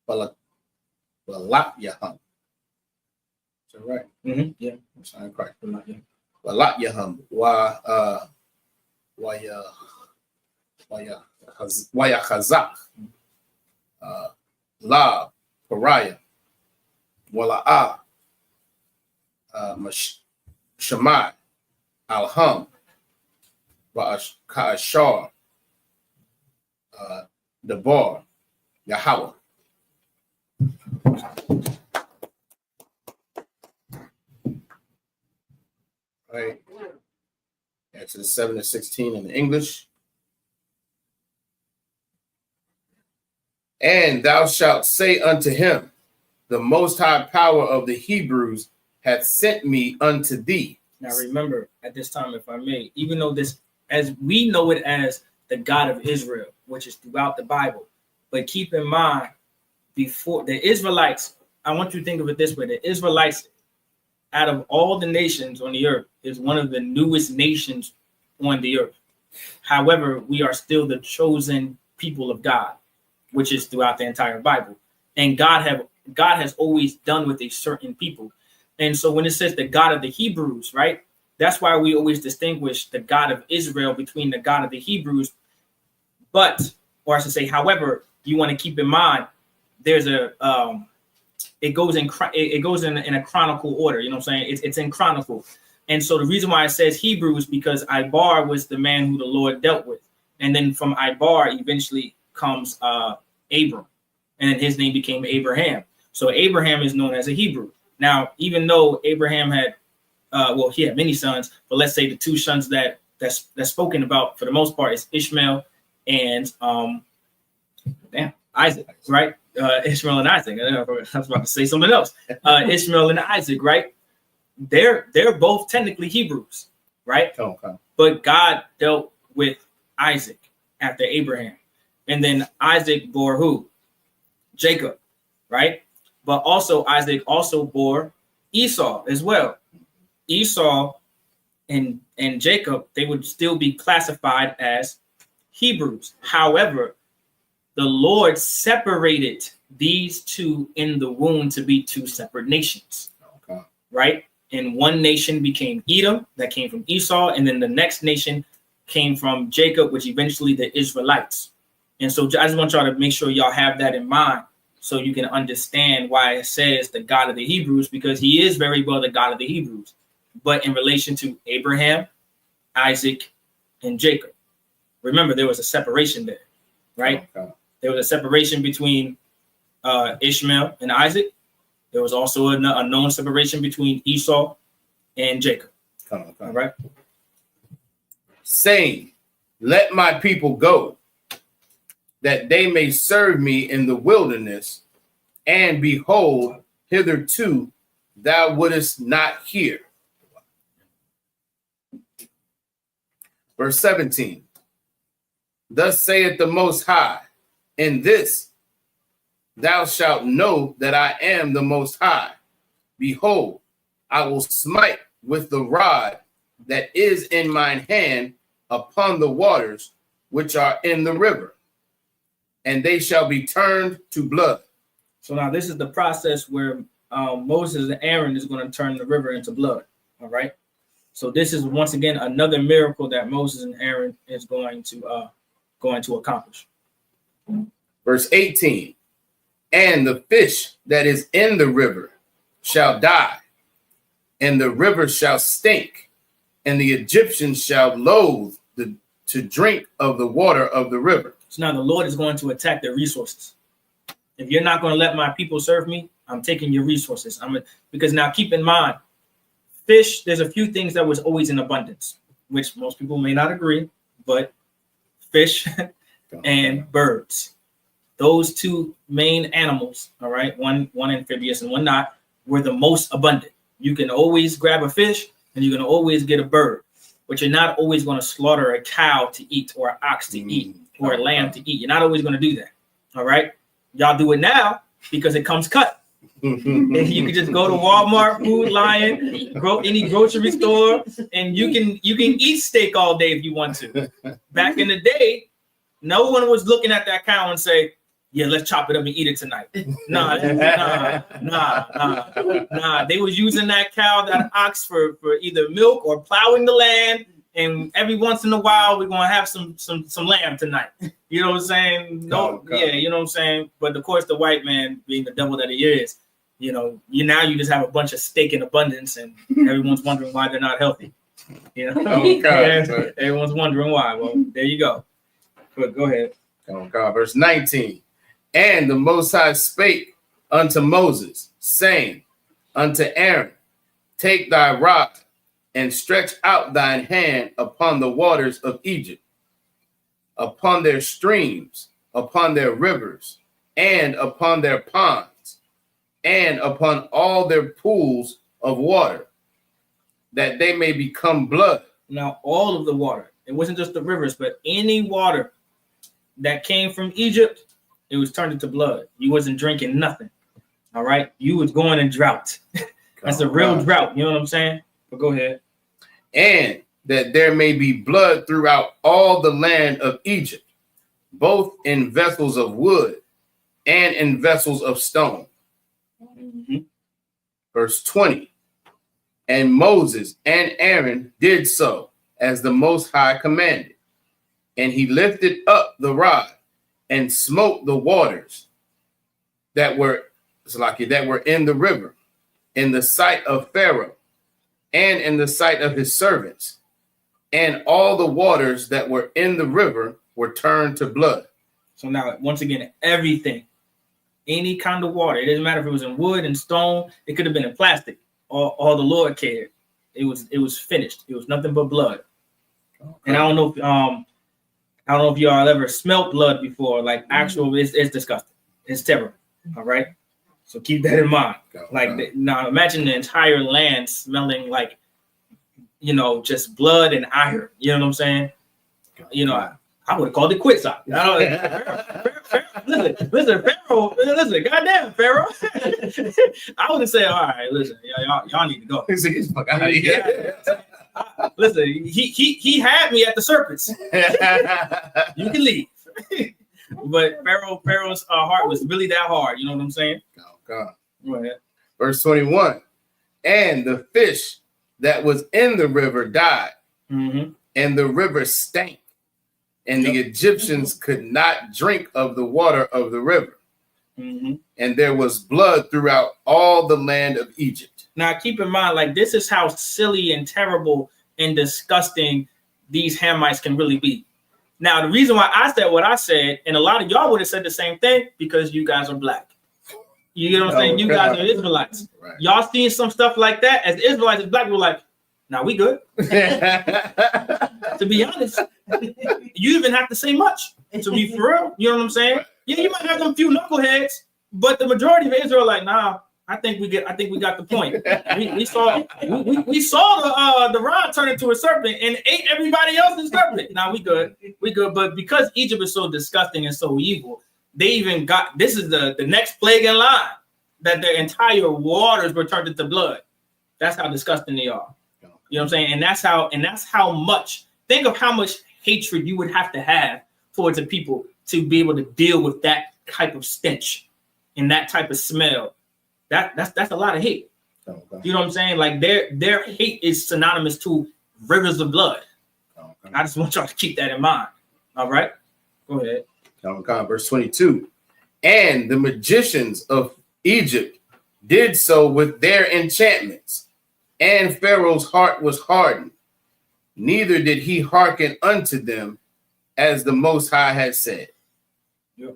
Speaker 4: Balatyaham. Is that right?
Speaker 3: Mm-hmm. Yeah.
Speaker 4: I'm saying correct. Balatyaham. Waya Khazak. La Pariah. Wala'a. Shammai. Alham. Ka'ashar. Debar. Yahweh. Right. Exodus 7-16 in English. And thou shalt say unto him, the most high power of the Hebrews hath sent me unto thee.
Speaker 3: Now remember, at this time, if I may, even though this, as we know it as the God of Israel, which is throughout the Bible, but keep in mind, before the Israelites, I want you to think of it this way: the Israelites, out of all the nations on the earth, is one of the newest nations on the earth. However, we are still the chosen people of God, which is throughout the entire Bible. And God has always done with a certain people. And so when it says the God of the Hebrews, right, that's why we always distinguish the God of Israel between the God of the Hebrews. But, or I should say, however, you want to keep in mind, there's a it goes in a chronicle order. You know what I'm saying? It's in chronicle. And so the reason why it says Hebrews, because Ibar was the man who the Lord dealt with. And then from Ibar eventually comes Abram. And then his name became Abraham. So Abraham is known as a Hebrew. Now, even though Abraham had, he had many sons, but let's say the two sons that's spoken about for the most part is Ishmael and Isaac, right? Ishmael and Isaac. I was about to say something else. Ishmael and Isaac, right? They're both technically Hebrews, right?
Speaker 4: Okay.
Speaker 3: But God dealt with Isaac after Abraham. And then Isaac bore who? Jacob, right? But also Isaac also bore Esau as well. Esau and Jacob, they would still be classified as Hebrews. However, the Lord separated these two in the womb to be two separate nations,
Speaker 4: okay,
Speaker 3: right? And one nation became Edom, that came from Esau, and then the next nation came from Jacob, which eventually the Israelites. And so I just want y'all to make sure y'all have that in mind so you can understand why it says the God of the Hebrews, because he is very well the God of the Hebrews. But in relation to Abraham, Isaac, and Jacob, remember there was a separation there, right?
Speaker 4: Okay.
Speaker 3: There was a separation between Ishmael and Isaac. There was also a known separation between Esau and Jacob.
Speaker 4: Okay.
Speaker 3: All right.
Speaker 4: Saying, let my people go, that they may serve me in the wilderness, and behold, hitherto thou wouldest not hear. Verse 17. Thus saith the Most High, in this thou shalt know that I am the Most High. Behold, I will smite with the rod that is in mine hand upon the waters which are in the river, and they shall be turned to blood.
Speaker 3: So now this is the process where Moses and Aaron is going to turn the river into blood. All right. So this is once again another miracle that Moses and Aaron is going to accomplish.
Speaker 4: Verse 18. And the fish that is in the river shall die, and the river shall stink, and the Egyptians shall loathe to drink of the water of the river.
Speaker 3: So now the Lord is going to attack their resources. If you're not going to let my people serve me, I'm taking your resources. Because now keep in mind, fish, there's a few things that was always in abundance, which most people may not agree, but fish and birds, those two main animals, all right, one amphibious and one not, were the most abundant. You can always grab a fish and you can always get a bird. but you're not always going to slaughter a cow to eat or an ox to eat or a lamb to eat. You're not always going to do that. All right. Y'all do it now because it comes cut. And you can just go to Walmart, Food Lion, any grocery store, and you can eat steak all day if you want to. Back in the day, no one was looking at that cow and say, yeah, let's chop it up and eat it tonight. Nah. They was using that cow, that ox for either milk or plowing the land. And every once in a while, we're gonna have some lamb tonight. You know what I'm saying? No, yeah, you know what I'm saying. But of course, the white man, being the devil that he is, you know, you just have a bunch of steak in abundance, and everyone's wondering why they're not healthy. You know, everyone's wondering why. Well, there you go. But go ahead.
Speaker 4: Oh God, verse 19. And the Most High spake unto Moses, saying unto Aaron, take thy rod and stretch out thine hand upon the waters of Egypt, upon their streams, upon their rivers, and upon their ponds, and upon all their pools of water, that they may become blood.
Speaker 3: Now, all of the water, it wasn't just the rivers, but any water that came from Egypt, it was turned into blood. You wasn't drinking nothing. All right. You was going in drought. That's a real drought. You know what I'm saying? But go ahead.
Speaker 4: And that there may be blood throughout all the land of Egypt, both in vessels of wood and in vessels of stone.
Speaker 3: Mm-hmm.
Speaker 4: Verse 20. And Moses and Aaron did so as the Most High commanded. And he lifted up the rod and smote the waters that were in the river, in the sight of Pharaoh, and in the sight of his servants. And all the waters that were in the river were turned to blood.
Speaker 3: So now, once again, everything, any kind of water, it doesn't matter if it was in wood and stone, it could have been in plastic. All the Lord cared. It was finished. It was nothing but blood. Okay. And I don't know if y'all ever smelt blood before. Like actual, it's disgusting. It's terrible. All right. So keep that in mind. Like now, imagine the entire land smelling like, just blood and iron. You know what I'm saying? I would have called it quits. Listen, Pharaoh. Listen, goddamn, Pharaoh. I would have said, all right, listen, y'all need to go. Listen, he had me at the serpents. You can leave. But Pharaoh's heart was really that hard. You know what I'm saying?
Speaker 4: Oh God.
Speaker 3: Go ahead.
Speaker 4: Verse 21. And the fish that was in the river died,
Speaker 3: mm-hmm.
Speaker 4: and the river stank, and the Egyptians could not drink of the water of the river.
Speaker 3: Mm-hmm.
Speaker 4: And there was blood throughout all the land of Egypt.
Speaker 3: Now, keep in mind, like, this is how silly and terrible and disgusting these Hamites can really be. Now, the reason why I said what I said, and a lot of y'all would have said the same thing, because you guys are black. You get what I'm saying? You guys are Israelites.
Speaker 4: Right.
Speaker 3: Y'all seeing some stuff like that as Israelites, as black, we're like, nah, we good. To be honest, you even have to say much. To be for real, you know what I'm saying? Yeah, you might have them few knuckleheads, but the majority of Israel are like, nah, I think we got the point. We saw the rod turn into a serpent and ate everybody else's serpent. Nah, we good. But because Egypt is so disgusting and so evil, they even got, this is the next plague in line, that their entire waters were turned into blood. That's how disgusting they are. You know what I'm saying? And that's how much, think of how much hatred you would have to have towards the people to be able to deal with that type of stench and that type of smell. That's a lot of hate.
Speaker 4: Okay.
Speaker 3: You know what I'm saying? Like their hate is synonymous to rivers of blood.
Speaker 4: Okay.
Speaker 3: I just want y'all to keep that in mind. All right, go ahead.
Speaker 4: Verse 22. And the magicians of Egypt did so with their enchantments, and Pharaoh's heart was hardened. Neither did he hearken unto them, as the Most High had said.
Speaker 3: Yep.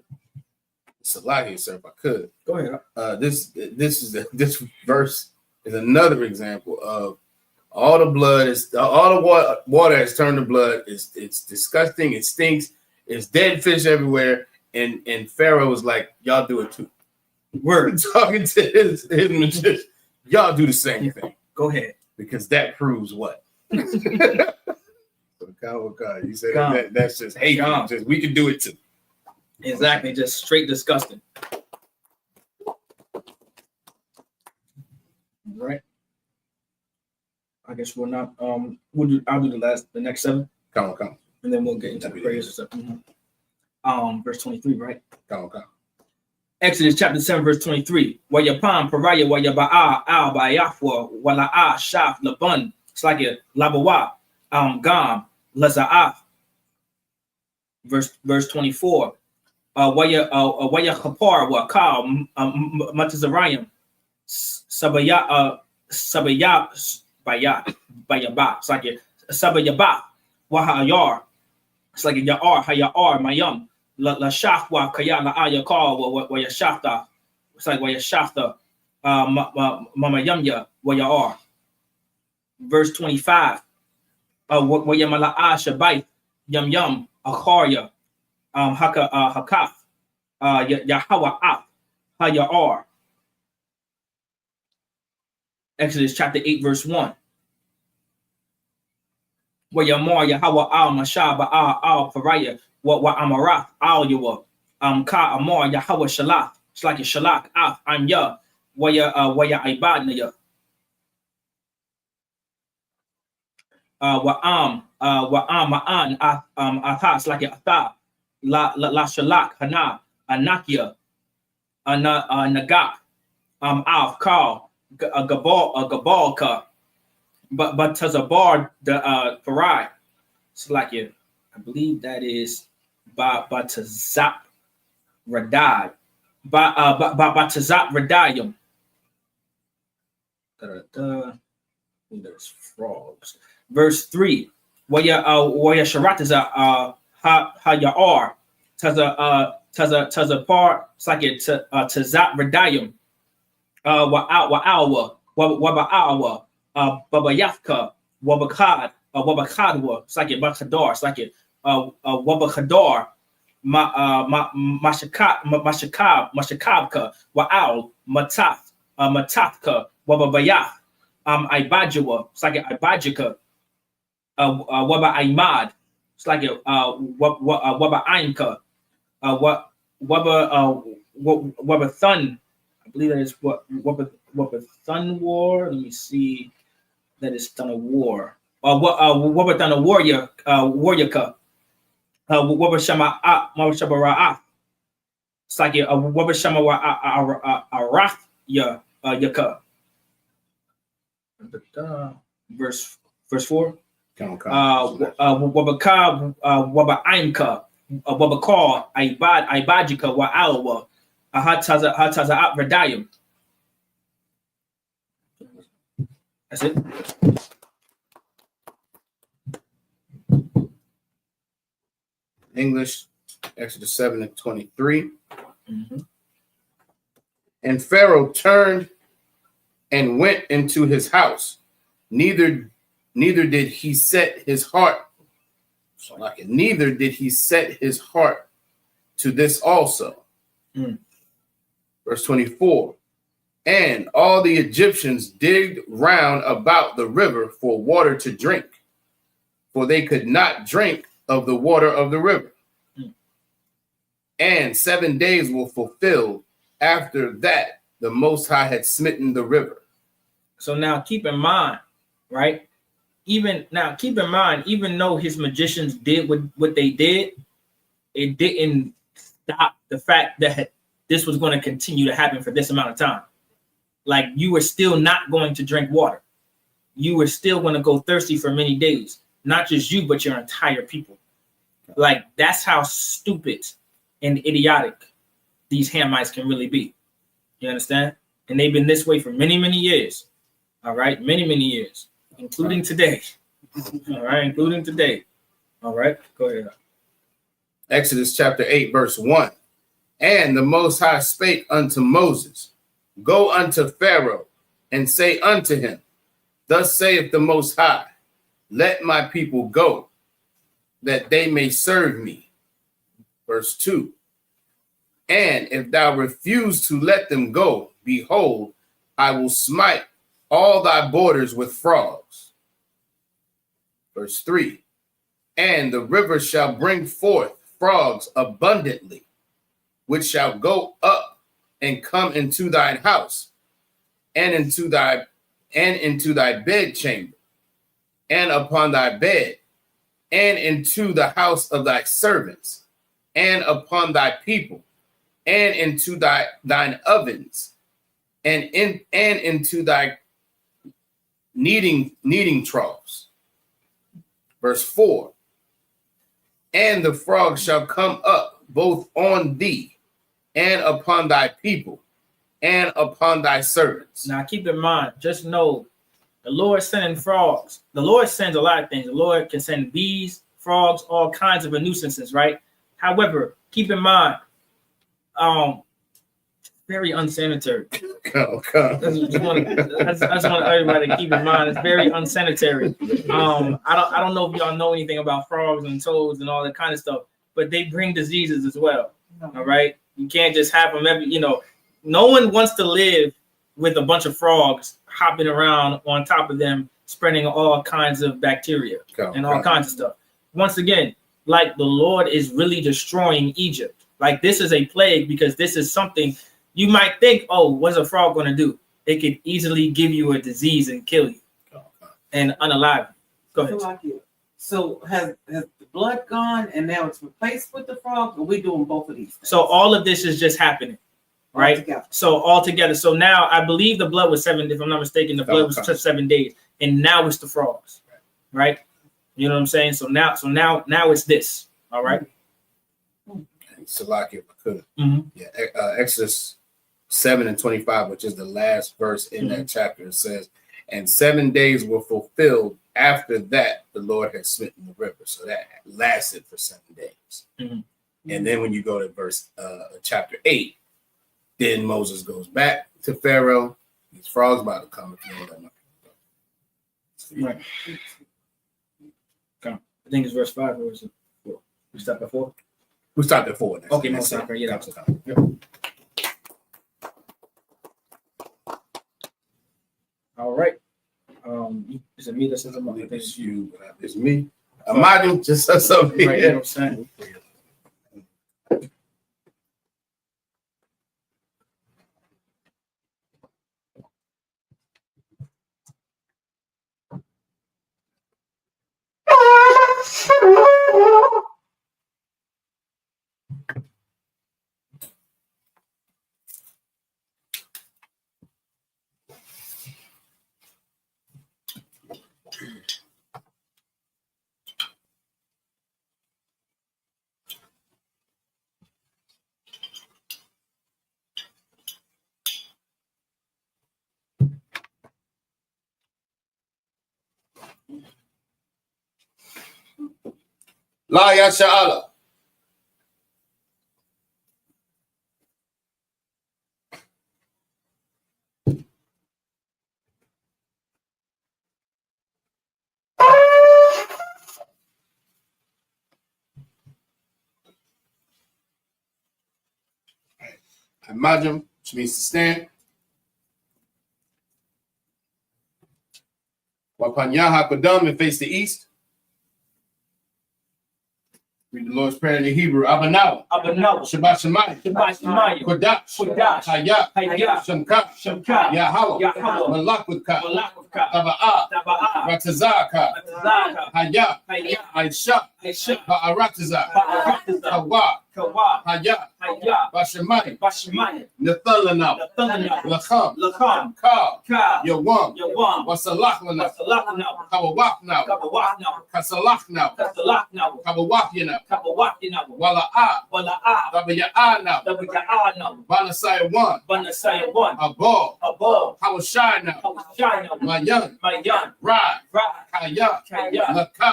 Speaker 4: Salahi, sir, if I could.
Speaker 3: Go ahead.
Speaker 4: This verse is another example of all the blood water has turned to blood. It's disgusting. It stinks. It's dead fish everywhere. And Pharaoh was like, y'all do it too. We're talking to his magician. Y'all do the same thing.
Speaker 3: Go ahead.
Speaker 4: Because that proves what? You said that's just hate. Just, we can do it too.
Speaker 3: Exactly, just straight disgusting. Right. I guess we're not. I'll do the next 7.
Speaker 4: Come on.
Speaker 3: And then we'll get into the prayers and stuff. Verse 23, right?
Speaker 4: Come.
Speaker 3: Exodus chapter 7, verse 23. Wayapam, Pariah, Wayaba'a, Al, Bayafwa, Wala'a, Shaf, Laban, Slakia, Labawa, Gam, Laza'af. Verse 24. Waya Kapar, Wakal, Matazarayim, Sabaya, Bayaba, Slakia, Sabayaba, Wahayar, Slakia, Ya'ar, Hayar, Mayam. La shafwa kaya la ayakar wa ya shafta. It's like wa ya shafta mama yamya wa ya are. Verse 25. Wa ya mala shabai yam akarya hakaf yahawa af ha ya are. Exodus chapter 8 verse 1. Wa ya mar yahawa al mashaba al paraya. What Amarath al Yawa Ka Amar Yahweh Shalach. It's like a Shalach Af I'm Ya Waya Ibadna Ya Wa'am Ma'an Athas like a Atha La Shalach Hana Anakia Naga Af Kal Gabalka but Tazabar the Farai. It's like it. I believe that is Batazap Radai. Batazap Radayum. There's frogs. Verse 3. Waya Sharataza Hayar Taza Par Sakit Tazap Radayum. Wa'awa Waba'awa Babayafka Wabakad Wabakadwa Sakit Bakadar Sakit Wabakadar Mashakabka Wa'al Matafka Wababayaf Ibajwa Sakit Ibajika Waba Imad Sakit Waba Ainka Waba Thun. I believe that is Waba Thun War. Let me see. That is Thun of War. Waba Thun of Warrior Warriorka. Waba Shama Mabashabara. It's like Waba Shama Arath Yaka. Verse 4. Wabaka Waba Aimka. Wabaka Ibajika Wa'alwa. Hataza at Radayum. That's it.
Speaker 4: English, Exodus 7:23. And Pharaoh turned and went into his house. Neither did he set his heart. Neither did he set his heart to this also. Verse 24. And all the Egyptians digged round about the river for water to drink, for they could not drink of the water of the river. And 7 days were fulfilled after that the Most High had smitten the river.
Speaker 3: So now keep in mind, right? Even though his magicians did what they did, it didn't stop the fact that this was going to continue to happen for this amount of time. Like, you were still not going to drink water. You were still going to go thirsty for many days. Not just you, but your entire people. Like, that's how stupid and idiotic these Hamites can really be. You understand? And they've been this way for many, many years. All right? Many, many years. Including today. All right? Including today. All right? Go ahead.
Speaker 4: Exodus chapter 8, verse 1. And the Most High spake unto Moses, Go unto Pharaoh, and say unto him, Thus saith the Most High, Let my people go, that they may serve me. Verse 2. And if thou refuse to let them go, behold, I will smite all thy borders with frogs. Verse 3. And the river shall bring forth frogs abundantly, which shall go up and come into thine house, and into thy bedchamber, and upon thy bed, and into the house of thy servants, and upon thy people, and into thine ovens, and into thy kneading troughs. Verse 4. And the frogs shall come up both on thee, and upon thy people, and upon thy servants.
Speaker 3: Now keep in mind, just know the Lord sending frogs. The Lord sends a lot of things. The Lord can send bees, frogs, all kinds of nuisances, right? However, keep in mind, very unsanitary.
Speaker 4: I
Speaker 3: just want everybody to keep in mind it's very unsanitary. I don't know if y'all know anything about frogs and toads and all that kind of stuff, but they bring diseases as well. All right, you can't just have them no one wants to live with a bunch of frogs hopping around on top of them, spreading all kinds of bacteria and all kinds of stuff. Once again, like the Lord is really destroying Egypt. Like this is a plague because this is something you might think, oh, what's a frog going to do? It could easily give you a disease and kill you and unalive you. Go ahead.
Speaker 5: So has the blood gone and now it's replaced with the frog? Or are we doing both of these things?
Speaker 3: So all of this is just happening, right? All together. So now I believe the blood was 7, if I'm not mistaken, the blood was just 7 days. And now it's the frogs, right? You know what I'm saying? So now it's this, all right?
Speaker 4: Salaki, if I could. Yeah, Exodus 7:25, which is the last verse in that chapter, it says, and 7 days were fulfilled. After that, the Lord had smitten the river. So that lasted for 7 days. And then when you go to verse chapter 8, then Moses goes back to Pharaoh. These frogs about to come if you don't let my people go.
Speaker 3: Right. Come. I think it's verse 5 or is it 4? We stopped at 4?
Speaker 4: We stopped at 4.
Speaker 3: Okay, most okay, yeah, that's okay. Yep. All right. Is it me that says I'm on?
Speaker 4: It's you. It's me. Imagine just said something.
Speaker 3: Right, you know what I'm saying?
Speaker 4: La Yasha Allah. Imagine, which means to stand. Wapanyaha Kodam and face the east. Read the Lord's Prayer in the Hebrew. Abanaw. Shabbat Shemayim. Kodash. Hayat. Shamka. Yahweh. Malakutka. Taba'ah. Ratazaka. Hayat. Aisha. Ba'arataza. Hawa. Hayat. Bashamayim. Nathalanah. Lacham. Ka. Yawam. Wasalachlana. Kabawakna. Kasalachna. Kabawakina. Wala'ah. Tabaya'ana. Banasaya 1. Abol. Hawashina. Mayan. Rad. Kaya. Laka.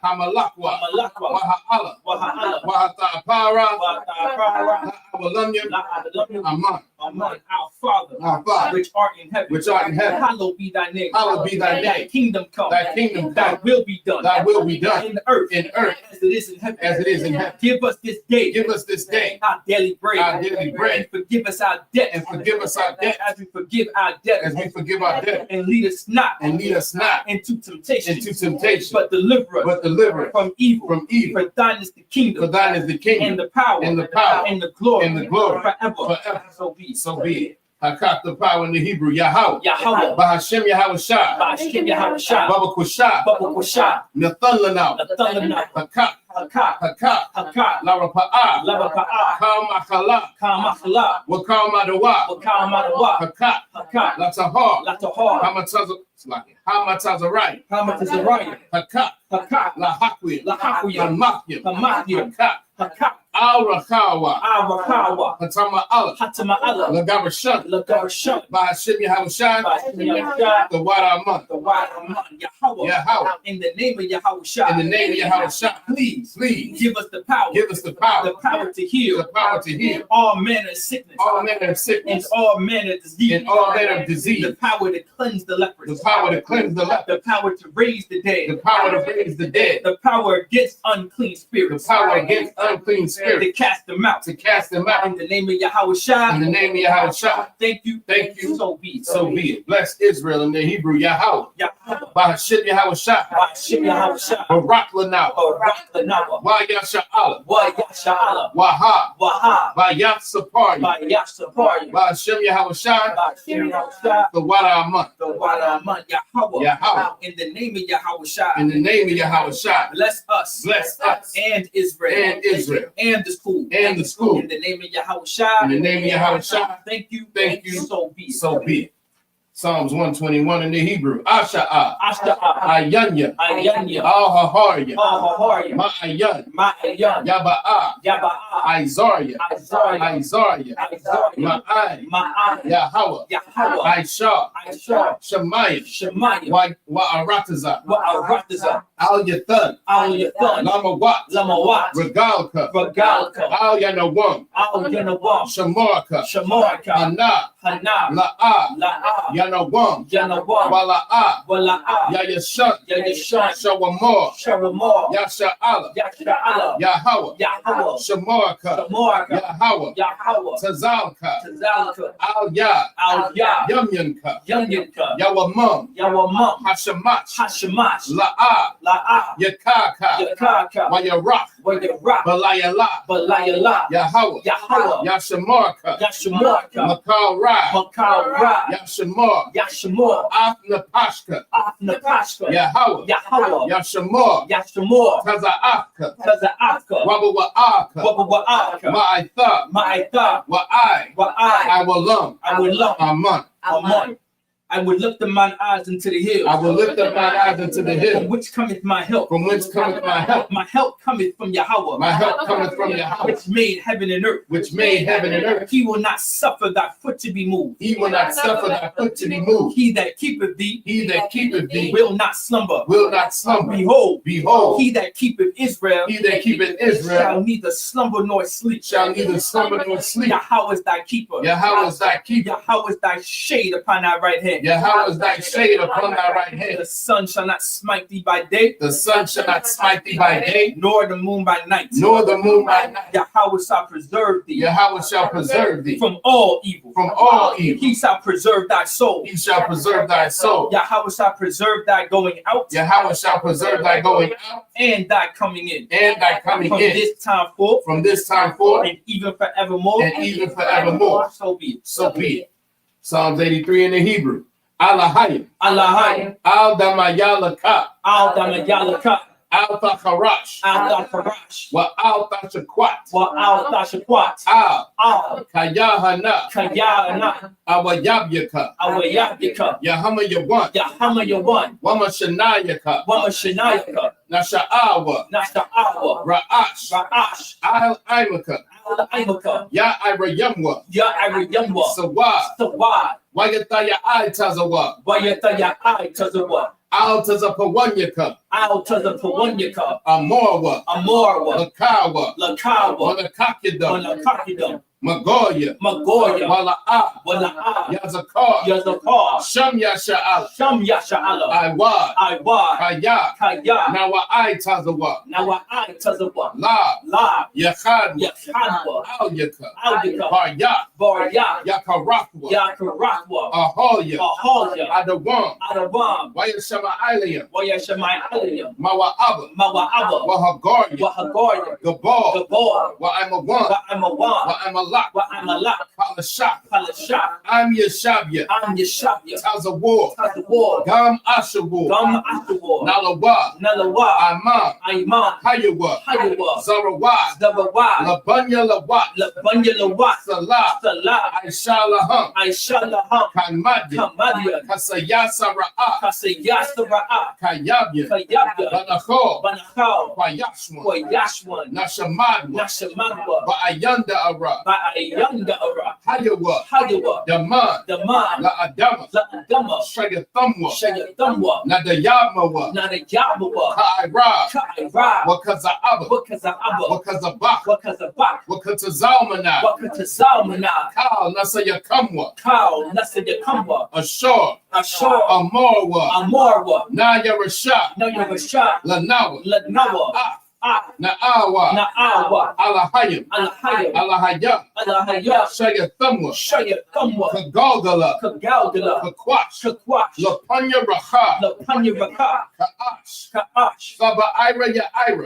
Speaker 4: Hamalakwa. Waha'ala. Wahata'apara. Awalamya. Aman.
Speaker 2: Our Father,
Speaker 4: which art in heaven,
Speaker 2: hallowed be thy name.
Speaker 4: Hallowed be thy
Speaker 2: Thy
Speaker 4: name.
Speaker 2: kingdom come.
Speaker 4: Thy kingdom
Speaker 2: Thy
Speaker 4: come.
Speaker 2: will be done.
Speaker 4: Thy will be done
Speaker 2: in the earth, as it is in heaven.
Speaker 4: as it is in heaven.
Speaker 2: Give us this day.
Speaker 4: Give us this day
Speaker 2: our daily bread.
Speaker 4: our daily bread.
Speaker 2: And forgive us our debt.
Speaker 4: And forgive us our debt
Speaker 2: as we forgive our debt.
Speaker 4: as we forgive our debt.
Speaker 2: And lead us not
Speaker 4: not
Speaker 2: into temptation.
Speaker 4: But
Speaker 2: deliver us from evil.
Speaker 4: From evil.
Speaker 2: For thine is the kingdom.
Speaker 4: For thine is the kingdom.
Speaker 2: And the power.
Speaker 4: And the power.
Speaker 2: And the glory.
Speaker 4: And the glory.
Speaker 2: Forever. So be it.
Speaker 4: So be it. Hakak the power in the Hebrew, Yahweh.
Speaker 2: Yahweh.
Speaker 4: Bahashem Yahweh Shah.
Speaker 2: Bahashem Yahweh Shah.
Speaker 4: Baba Kushah.
Speaker 2: Baba Kushah.
Speaker 4: Nathan Lanau. Hakak.
Speaker 2: Hakak.
Speaker 4: Lara Pa'a. Kal Makhala. Wakal Madawa. Hakak.
Speaker 2: Latahar.
Speaker 4: Hamatazarai. Hakak. Lahakwi. Hamakyam.
Speaker 2: Hakak.
Speaker 4: Al Rakawa. Hatama Allah. Lagarashan. Bahashem Yahweh Shah. The Wada Month. Yahweh.
Speaker 2: In the name of Yahweh Shah.
Speaker 4: In the name of Yahweh Shah.
Speaker 2: Please
Speaker 4: Give us the power.
Speaker 2: The power to heal. All manner of sickness. And all manner of disease. The power to cleanse the lepers. The power to raise the dead. The power against unclean spirits. To cast them out. In the name of Yahweh Shah. Thank you. So be it.
Speaker 4: Bless Israel in the Hebrew, Yahweh. Bahashem Yahweh Shah. Barak Lanau. Wa Yasha Allah. Wahab. Bayat Sapari. Bahashem Yahweh Shah. The Wada Month. Yahweh.
Speaker 2: In the name of Yahweh Shah. Bless us. And Israel. And the school. In the name of Yahweh Shah. Thank you. So be it.
Speaker 4: Psalms 121 in the Hebrew. Asha'ah. Ayanya.
Speaker 2: Al-Haharya.
Speaker 4: Ma'ayan. Yaba'ah. Isaiah. Ma'ai. Yahweh. Aisha. Shemaiah. Wa'arataza. Al-Yathan. Lamawat. Regalka. Al-Yanawam. Shamarka. Hana. La'ah. Yanawam. Wala'ah. Yayashan. Shawamor. Yasha'ala. Yahweh. Shamarka. Yahweh. Tazalka. Al-Yah. Yumyanka. Yawamam. Hashamash. La'ah. Yakaka. Wayarach. Balayala. Yahweh. Yashamarka. Makal Ra. Yashamor. Afnapashka. Yahweh. Yashamor. Taza'afka. Wabawa'aka. Ma'aitha. Wa'ai. Awalam. Aman.
Speaker 2: I will lift up mine eyes into the hills. From which cometh my help? My help cometh from Yahweh. Which made heaven and earth. He will not suffer thy foot to be moved. He that keepeth thee will not slumber. Behold, he that keepeth Israel shall neither slumber nor sleep. Yahweh is thy keeper. Yahweh is thy shade upon thy right hand.
Speaker 4: Yahweh is thy shade upon thy right hand.
Speaker 2: The sun shall not smite thee by day. Nor the moon by night. Yahweh shall preserve thee. From all evil. He shall preserve thy soul. Yahweh shall preserve thy going out. And thy coming in. From this time forth. And even forevermore. So be it.
Speaker 4: Psalms 83 in the Hebrew. Alahayim. Al-Damayalaka. Al-Tacharash. Wa Al-Tashakwat. Al-Kayahana. Awayabyaka. Yahama Yawan. Wama Shanayaka. Nasha'awa. Ra'ash. Al-Imaka. Ya'irayamwa. Sawad. Wayataya Tazawa. Al-Tazapawanyaka. Amorwa. Lakawa. Wanakakidam. Magoya, Wala'a, Yazakar, Sham Yasha'ala, Iwad, Kaya, Nawa'i Tazawa, La, Yakhadwa, Al-Yaka, Barya, Yakarakwa, Aholia, Adawam, Wayashama Mawa'aba, Wahagarya, Gabal, Wa'amalak, Palashak, I'm Yeshabya, Tazawar, Gam Ashawar, Nalawa, Imam, Hayawa, Zarawat, Labanya Lawat, Salah, Aishalaham, Kamadia, Kasayasa Ra'a, Kayabya, Banachal, Wayashwan, Nashamadwa, Ba'ayanda Ara, Hayawa, Daman, La'adama, Shayathumwa, Nadayamawa, Ka'ira, Wakazazalmana, Kal Nasayakamwa, Ashore, Amorwa, Naya Rasha, Lanawa, Na'awa, Alahayim, Alahaya, Shayathumwa, Kagalgala, Kakwash, Lapanya Raka, Ka'ash, Saba'ira Ya'ira,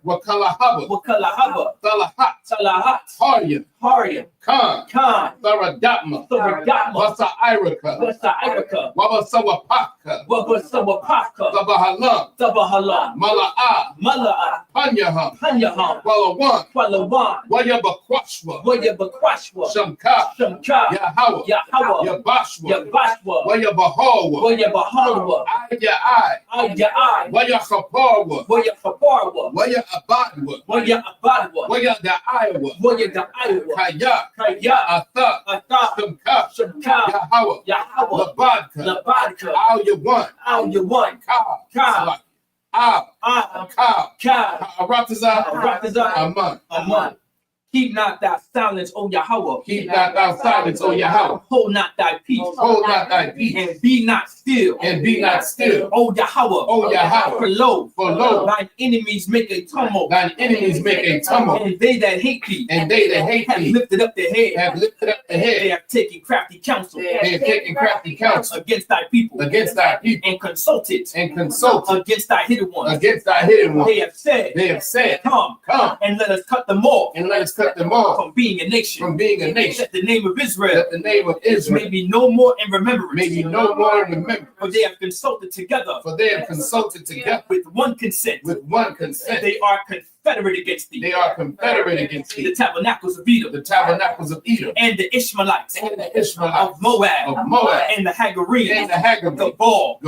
Speaker 4: Wakalahaba, Salahat, Harya, Khan, Tharadatma, Wasa'iraka, Wabasawapaka, Zabahalam, Mala'a, Panyaham, Walawan, Wayabakwashwa, Shamka, Yahawa, Yabashwa, Wayabaharwa, Ayai, Wayachaparwa, Wayabadwa, Wayada'awa, Kaya, Atha, Shamka, Yahawa, Labadka, Al Yawan, Ka, Arataza, Aman.
Speaker 3: Keep not thy silence, O Yahweh.
Speaker 4: Keep not thy silence, O Yahweh.
Speaker 3: Hold not thy peace.
Speaker 4: Hold not thy peace.
Speaker 3: And be not still.
Speaker 4: And be not still.
Speaker 3: O Yahweh.
Speaker 4: O Yahweh.
Speaker 3: For lo, thine enemies make a tumult.
Speaker 4: Thine enemies make a tumult.
Speaker 3: And they that hate thee.
Speaker 4: And they that hate
Speaker 3: have
Speaker 4: thee.
Speaker 3: lifted up their head.
Speaker 4: Have lifted up their head.
Speaker 3: They have taken crafty counsel.
Speaker 4: They have taken crafty counsel.
Speaker 3: Against thy people.
Speaker 4: Against thy people.
Speaker 3: And consulted. Against thy hidden ones.
Speaker 4: Against thy hidden ones.
Speaker 3: They have said. Come. And let us cut them off. From being a nation. That the name of Israel. May be no more in remembrance. For they have consulted together. With one consent. They are confederate against thee. The tabernacles of Edom. And the Ishmaelites. Of Moab. And the Hagarenes. Gabal.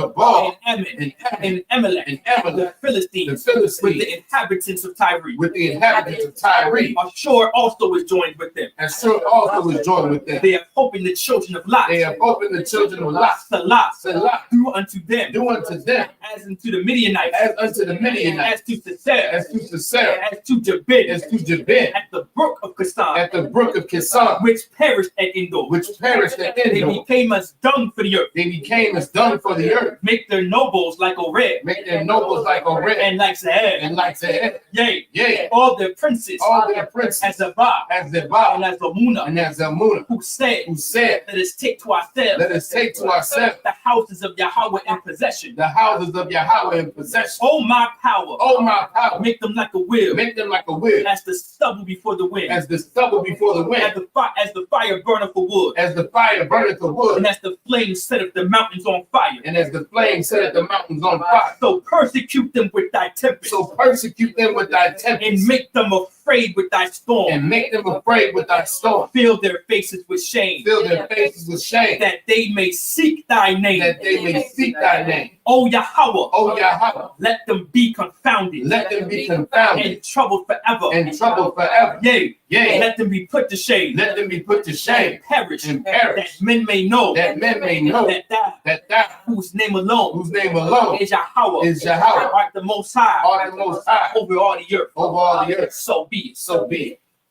Speaker 3: And Ammon. And Amalek. The Philistines. With the inhabitants of Tyre. Ashur also is joined with them. They have opened the children of Lot. Salah. Do unto them. As unto the Midianites. As to Sisera. As to Jabin. At the brook of Kisan. Which perished at Endor. They became as dung for the earth. Make their nobles like Oreb. And like Seir. Yea. All their princes. As Zabah. And as Amuna. Who said. Let us take to ourselves the houses of Yahweh in possession. Oh my power. Make them like a wheel. As the stubble before the wind. As the fire burneth for wood. And as the flame setteth the mountains on fire. So persecute them with thy tempest. And make them afraid with thy storm. Fill their faces with shame. That they may seek thy name. O Yahweh. Let them be confounded. And troubled forever. Yea. Let them be put to shame. And perish. That men may know. That thou, whose name alone is Yahweh. Art the most high. Over all the earth. So be it.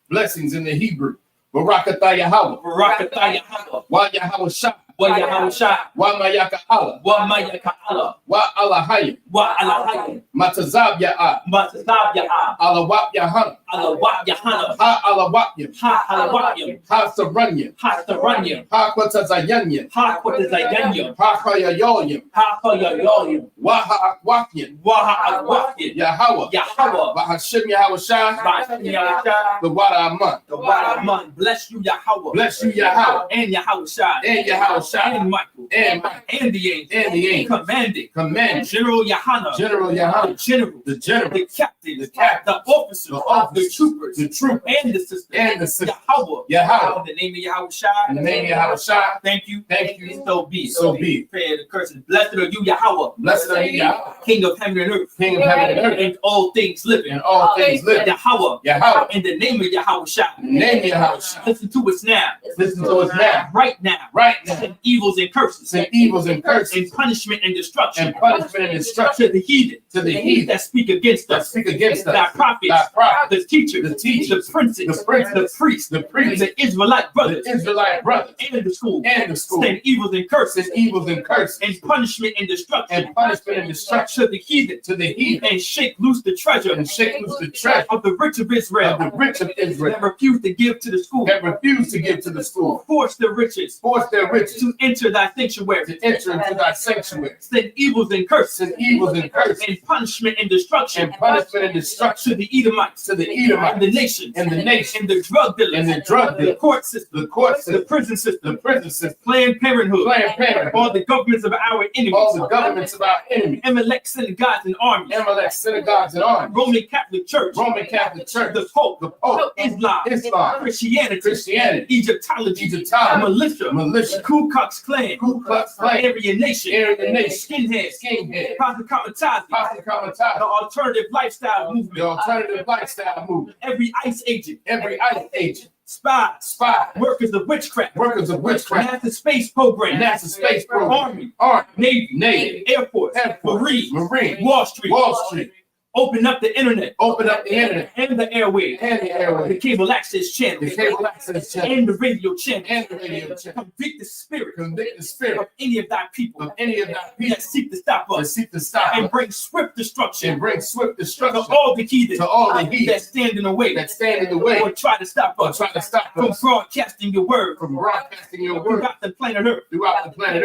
Speaker 4: Blessings in the Hebrew. Barakatah Yahweh.
Speaker 3: Barakatah Yahweh.
Speaker 4: Wa Yahweh Shah.
Speaker 3: Wa Yahweh Shah.
Speaker 4: Wa Mayaka Allah.
Speaker 3: Wa Mayaka Allah.
Speaker 4: Wa Allahayim.
Speaker 3: Wa Allahayim.
Speaker 4: Matazab Ya'ah.
Speaker 3: Matazab Ya'ah.
Speaker 4: Alawap Yahana.
Speaker 3: Alawap Yahana.
Speaker 4: Ha Alawakyam.
Speaker 3: Ha Alawapyam.
Speaker 4: Ha Saranyam.
Speaker 3: Ha Saranyam.
Speaker 4: Ha Kwatazayanyam.
Speaker 3: Ha Kwatazayanyam.
Speaker 4: Ha Kayayoyam.
Speaker 3: Ha Kayayoyam.
Speaker 4: Wa Ha'akwakyam.
Speaker 3: Wa Ha'akwakyam.
Speaker 4: Yahweh.
Speaker 3: Yahweh.
Speaker 4: Bahashim Yahweh Shah.
Speaker 3: Bahashim Yahweh Shah.
Speaker 4: The Wada Aman.
Speaker 3: The Wada Aman. Bless you, Yahweh.
Speaker 4: Bless you, Yahweh.
Speaker 3: And Yahweh Shah.
Speaker 4: And Yahweh Shah.
Speaker 3: And Michael.
Speaker 4: And Michael.
Speaker 3: And the angel.
Speaker 4: And the angel.
Speaker 3: Commanding. General Yahana.
Speaker 4: General Yahana.
Speaker 3: General.
Speaker 4: The general.
Speaker 3: The captain.
Speaker 4: The captain.
Speaker 3: The officers. The troopers.
Speaker 4: The troop.
Speaker 3: And the sisters.
Speaker 4: And the sisters.
Speaker 3: Yahweh.
Speaker 4: Yahweh.
Speaker 3: In the name of Yahweh Shah.
Speaker 4: In the name of Yahweh Shah.
Speaker 3: Thank you.
Speaker 4: Thank you.
Speaker 3: So be it.
Speaker 4: So be it.
Speaker 3: Prayer the curses. Blessed are you, Yahweh.
Speaker 4: Blessed are you, Yahweh.
Speaker 3: King of heaven and earth.
Speaker 4: King of heaven and earth.
Speaker 3: And all things living.
Speaker 4: And all things living.
Speaker 3: Yahweh.
Speaker 4: Yahweh.
Speaker 3: In the name of Yahweh Shah.
Speaker 4: In the name of Yahweh Shah.
Speaker 3: Listen to us now.
Speaker 4: Listen to us now.
Speaker 3: Right now.
Speaker 4: Right now.
Speaker 3: Send evils and curses.
Speaker 4: Send evils and curses.
Speaker 3: And punishment and destruction.
Speaker 4: And punishment and destruction.
Speaker 3: To the heathen.
Speaker 4: To the heathen.
Speaker 3: That speak against
Speaker 4: That
Speaker 3: us.
Speaker 4: speak against us.
Speaker 3: Thy prophets.
Speaker 4: Thy prophets.
Speaker 3: The teachers.
Speaker 4: The teachers.
Speaker 3: The princes.
Speaker 4: The princes.
Speaker 3: The priests.
Speaker 4: The priests.
Speaker 3: The Israelite brothers.
Speaker 4: The Israelite brothers.
Speaker 3: And the school.
Speaker 4: And the school.
Speaker 3: Send evils and curses.
Speaker 4: Send evils and curses.
Speaker 3: And punishment and destruction.
Speaker 4: And punishment and destruction.
Speaker 3: To the heathen.
Speaker 4: To the heathen.
Speaker 3: And shake loose the treasure.
Speaker 4: And shake loose the treasure.
Speaker 3: Of the rich of Israel.
Speaker 4: Of the rich of Israel.
Speaker 3: That refuse to give to the school.
Speaker 4: That refuse to give to the school.
Speaker 3: Force the riches.
Speaker 4: Force their riches.
Speaker 3: To enter thy sanctuary.
Speaker 4: To enter into thy sanctuary.
Speaker 3: Send evils and curses.
Speaker 4: Send evils and curses.
Speaker 3: And punishment and destruction.
Speaker 4: And punishment and destruction.
Speaker 3: To the Edomites.
Speaker 4: To the Edomites.
Speaker 3: And the nation.
Speaker 4: And the nation.
Speaker 3: And the drug dealers.
Speaker 4: And the drug dealers.
Speaker 3: The court system.
Speaker 4: The court system.
Speaker 3: The prison system.
Speaker 4: The prison system.
Speaker 3: Planned Parenthood.
Speaker 4: Planned Parenthood.
Speaker 3: All the governments of our enemies.
Speaker 4: All the governments of our enemies.
Speaker 3: Amalek synagogues and armies.
Speaker 4: Amalek synagogues and armies.
Speaker 3: Roman Catholic Church.
Speaker 4: Roman Catholic Church.
Speaker 3: The Pope.
Speaker 4: The Pope.
Speaker 3: Islam. Christianity. Egyptology. Militia. Ku Klux Klan.
Speaker 4: Ku Klux Klan.
Speaker 3: Aryan Nation.
Speaker 4: Skinhead.
Speaker 3: Pastor
Speaker 4: Kamatazi.
Speaker 3: The alternative lifestyle movement.
Speaker 4: The alternative lifestyle movement.
Speaker 3: Every ICE agent. Spies. Workers of witchcraft. NASA space program. Army. Navy. Air Force. Marine. Wall Street. Open up the internet. And the airwaves. The cable access channel. And the radio channel. Convict the spirit. Of any of thy people. That seek to stop us. And bring swift destruction. To all the heathen. That stand in the way. Or try to stop us. From broadcasting your word. Throughout the planet Earth.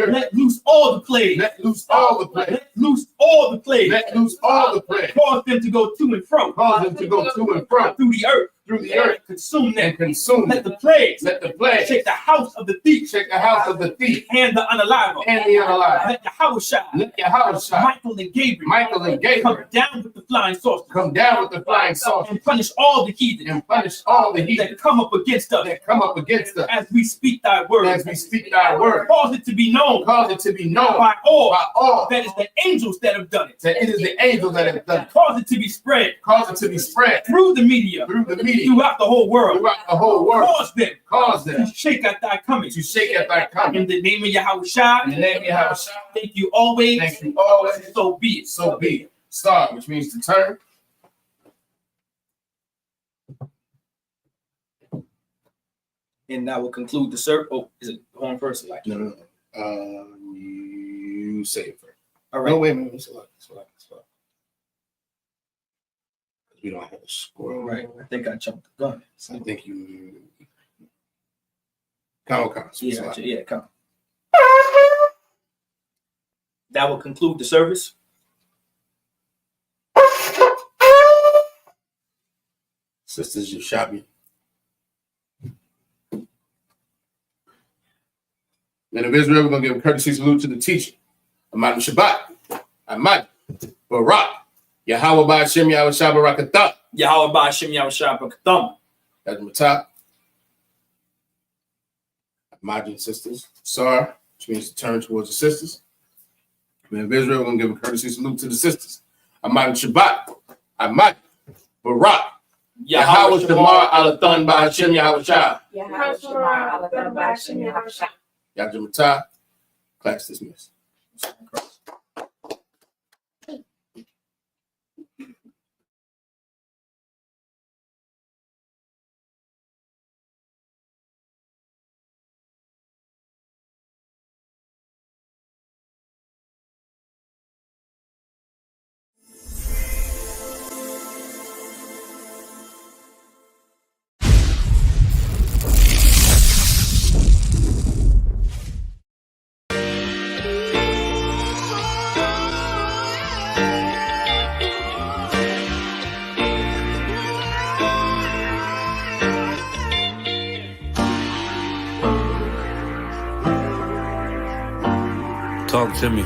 Speaker 3: Let loose all the plagues. Let loose all the plagues. Cause them to go to and fro. Through the earth. Consume them. Let the plagues. Shake the house of the thief. And the unalive. Let Yahweh Shah. Michael and Gabriel. Come down with the flying saucers. And punish all the heathen. That come up against us. As we speak thy word. Cause it to be known. By all. That is the angels that have done it. Cause it to be spread. Through the media. Throughout the whole world. Cause them. To shake at thy coming. In the name of Yahweh Shah. Thank you always. So be it.
Speaker 4: Star, which means to turn.
Speaker 3: And that will conclude the service. Oh, is it going first?
Speaker 4: No. You say it first.
Speaker 3: All right.
Speaker 4: No, wait a minute. It's a lot. We don't have a score.
Speaker 3: Right. I think I jumped the gun.
Speaker 4: So I think you. Count.
Speaker 3: Yeah, count. That will conclude the service.
Speaker 4: Sisters, you shot me. Men of Israel, we're going to give a courtesy salute to the teacher. Ahmad Shabbat. Ahmad Barak. Yahweh Ba'ashem Yahweh Shabbarakatah.
Speaker 3: Yahweh Ba'ashem Yahweh Shabbarakatah.
Speaker 4: That's my top. Imagine sisters. Sar, which means to turn towards the sisters. Men of Israel, we're going to give a courtesy salute to the sisters. Ahmad Shabbat. Ahmad Barak. Yahweh Shamar Alathan Ba'ashem Yahweh Shah.
Speaker 6: Yahweh Shamar Alathan Ba'ashem Yahweh Shah.
Speaker 4: Yajamata. Class dismissed.
Speaker 7: Talk to me.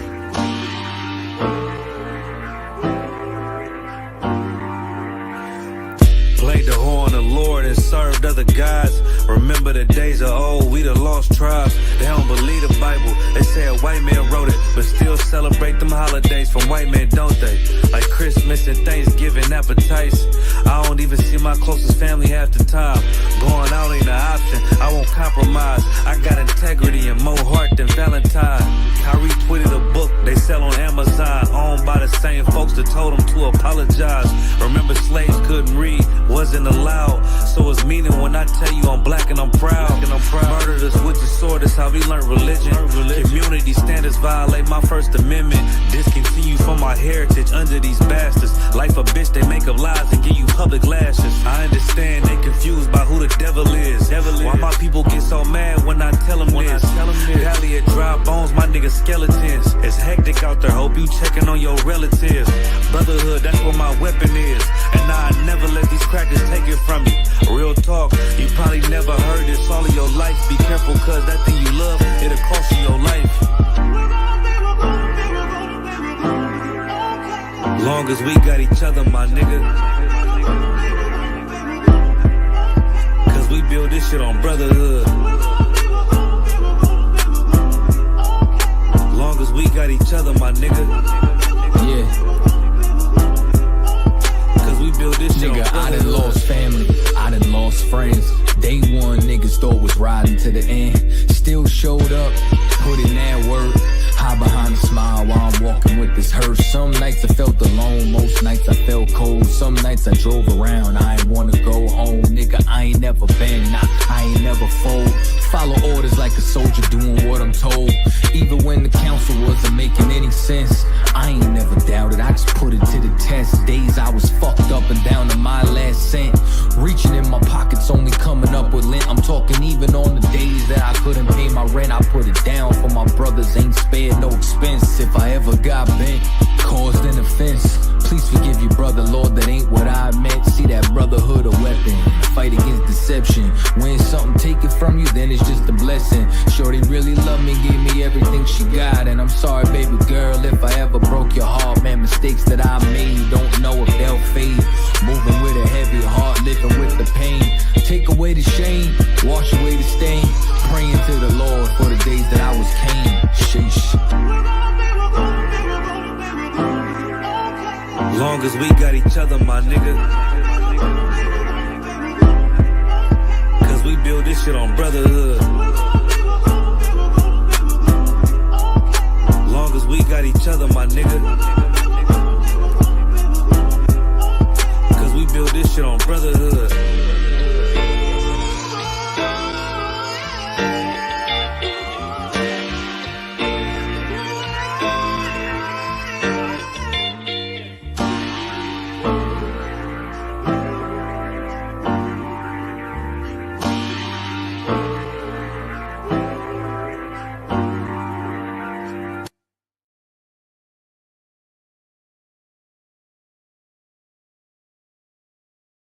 Speaker 7: Played the horn of the Lord and served other gods. Remember the days of old, we the lost tribes. They don't believe the Bible, they say a white man wrote it, but still celebrate them holidays from white men, don't they? Like Christmas and Thanksgiving appetites. I don't even see my closest family half the time. Going out ain't an option, I won't compromise. I got integrity and more heart than Valentine. Kyrie tweeted a book they sell on Amazon, owned by the same folks that told them to apologize. Remember slaves couldn't read, wasn't allowed, so it's meaning when I tell you I'm black and I'm proud. Murdered us with the sword, that's how we learned religion. Community standards violate my First Amendment. Discontinue from my heritage under these bastards. Life a bitch, they make up lies and give you public lashes. I understand they confused by who the devil is. Why my people get so mad when I tell them this? Valley of dry bones, my niggas skeletons. It's hectic out there, hope you checking on your relatives. Brotherhood, that's what my weapon is. And I never let these crackers take it from me. Real talk, you probably never heard this all of your life. Be careful, cause that thing you love, it'll cost you your life. Long as we got each other, my nigga. Cause we build this shit on brotherhood. Long as we got each other, my nigga.
Speaker 8: Yeah.
Speaker 7: We build this shit.
Speaker 8: Nigga, I done lost family, I done lost friends. Day one, niggas thought was riding to the end. Still showed up, put in that work. Hide behind a smile while I'm walking with this hearse. Some nights I felt alone, most nights I felt cold. Some nights I drove around, I ain't wanna go home. Nigga, I ain't never been, nah, I ain't never fold. Follow orders like a soldier doing what I'm told. Even when the council wasn't making any sense, I ain't never doubted, I just put it to the test. Days I was fucked up and down to my last cent. Reaching in my pockets, only coming up with lint. I'm talking even on the days that I couldn't pay my rent. I put it down for my brothers, ain't spared no expense. If I ever got bent, caused an offense, please forgive you, brother, Lord, that ain't what I meant. See that brotherhood a weapon, fight against deception. When something taken from you, then it's just a blessing. Shorty really loved me, gave me everything she got. And I'm sorry, baby girl, if I ever broke your heart. Man, mistakes that I made, don't know if they'll fade. Moving with a heavy heart, living with the pain. Take away the shame, wash away the stain. Praying to the Lord for the days that I was Cain. Sheesh.
Speaker 7: Long as we got each other, my nigga. Cause we build this shit on brotherhood. Long as we got each other, my nigga. Cause we build this shit on brotherhood.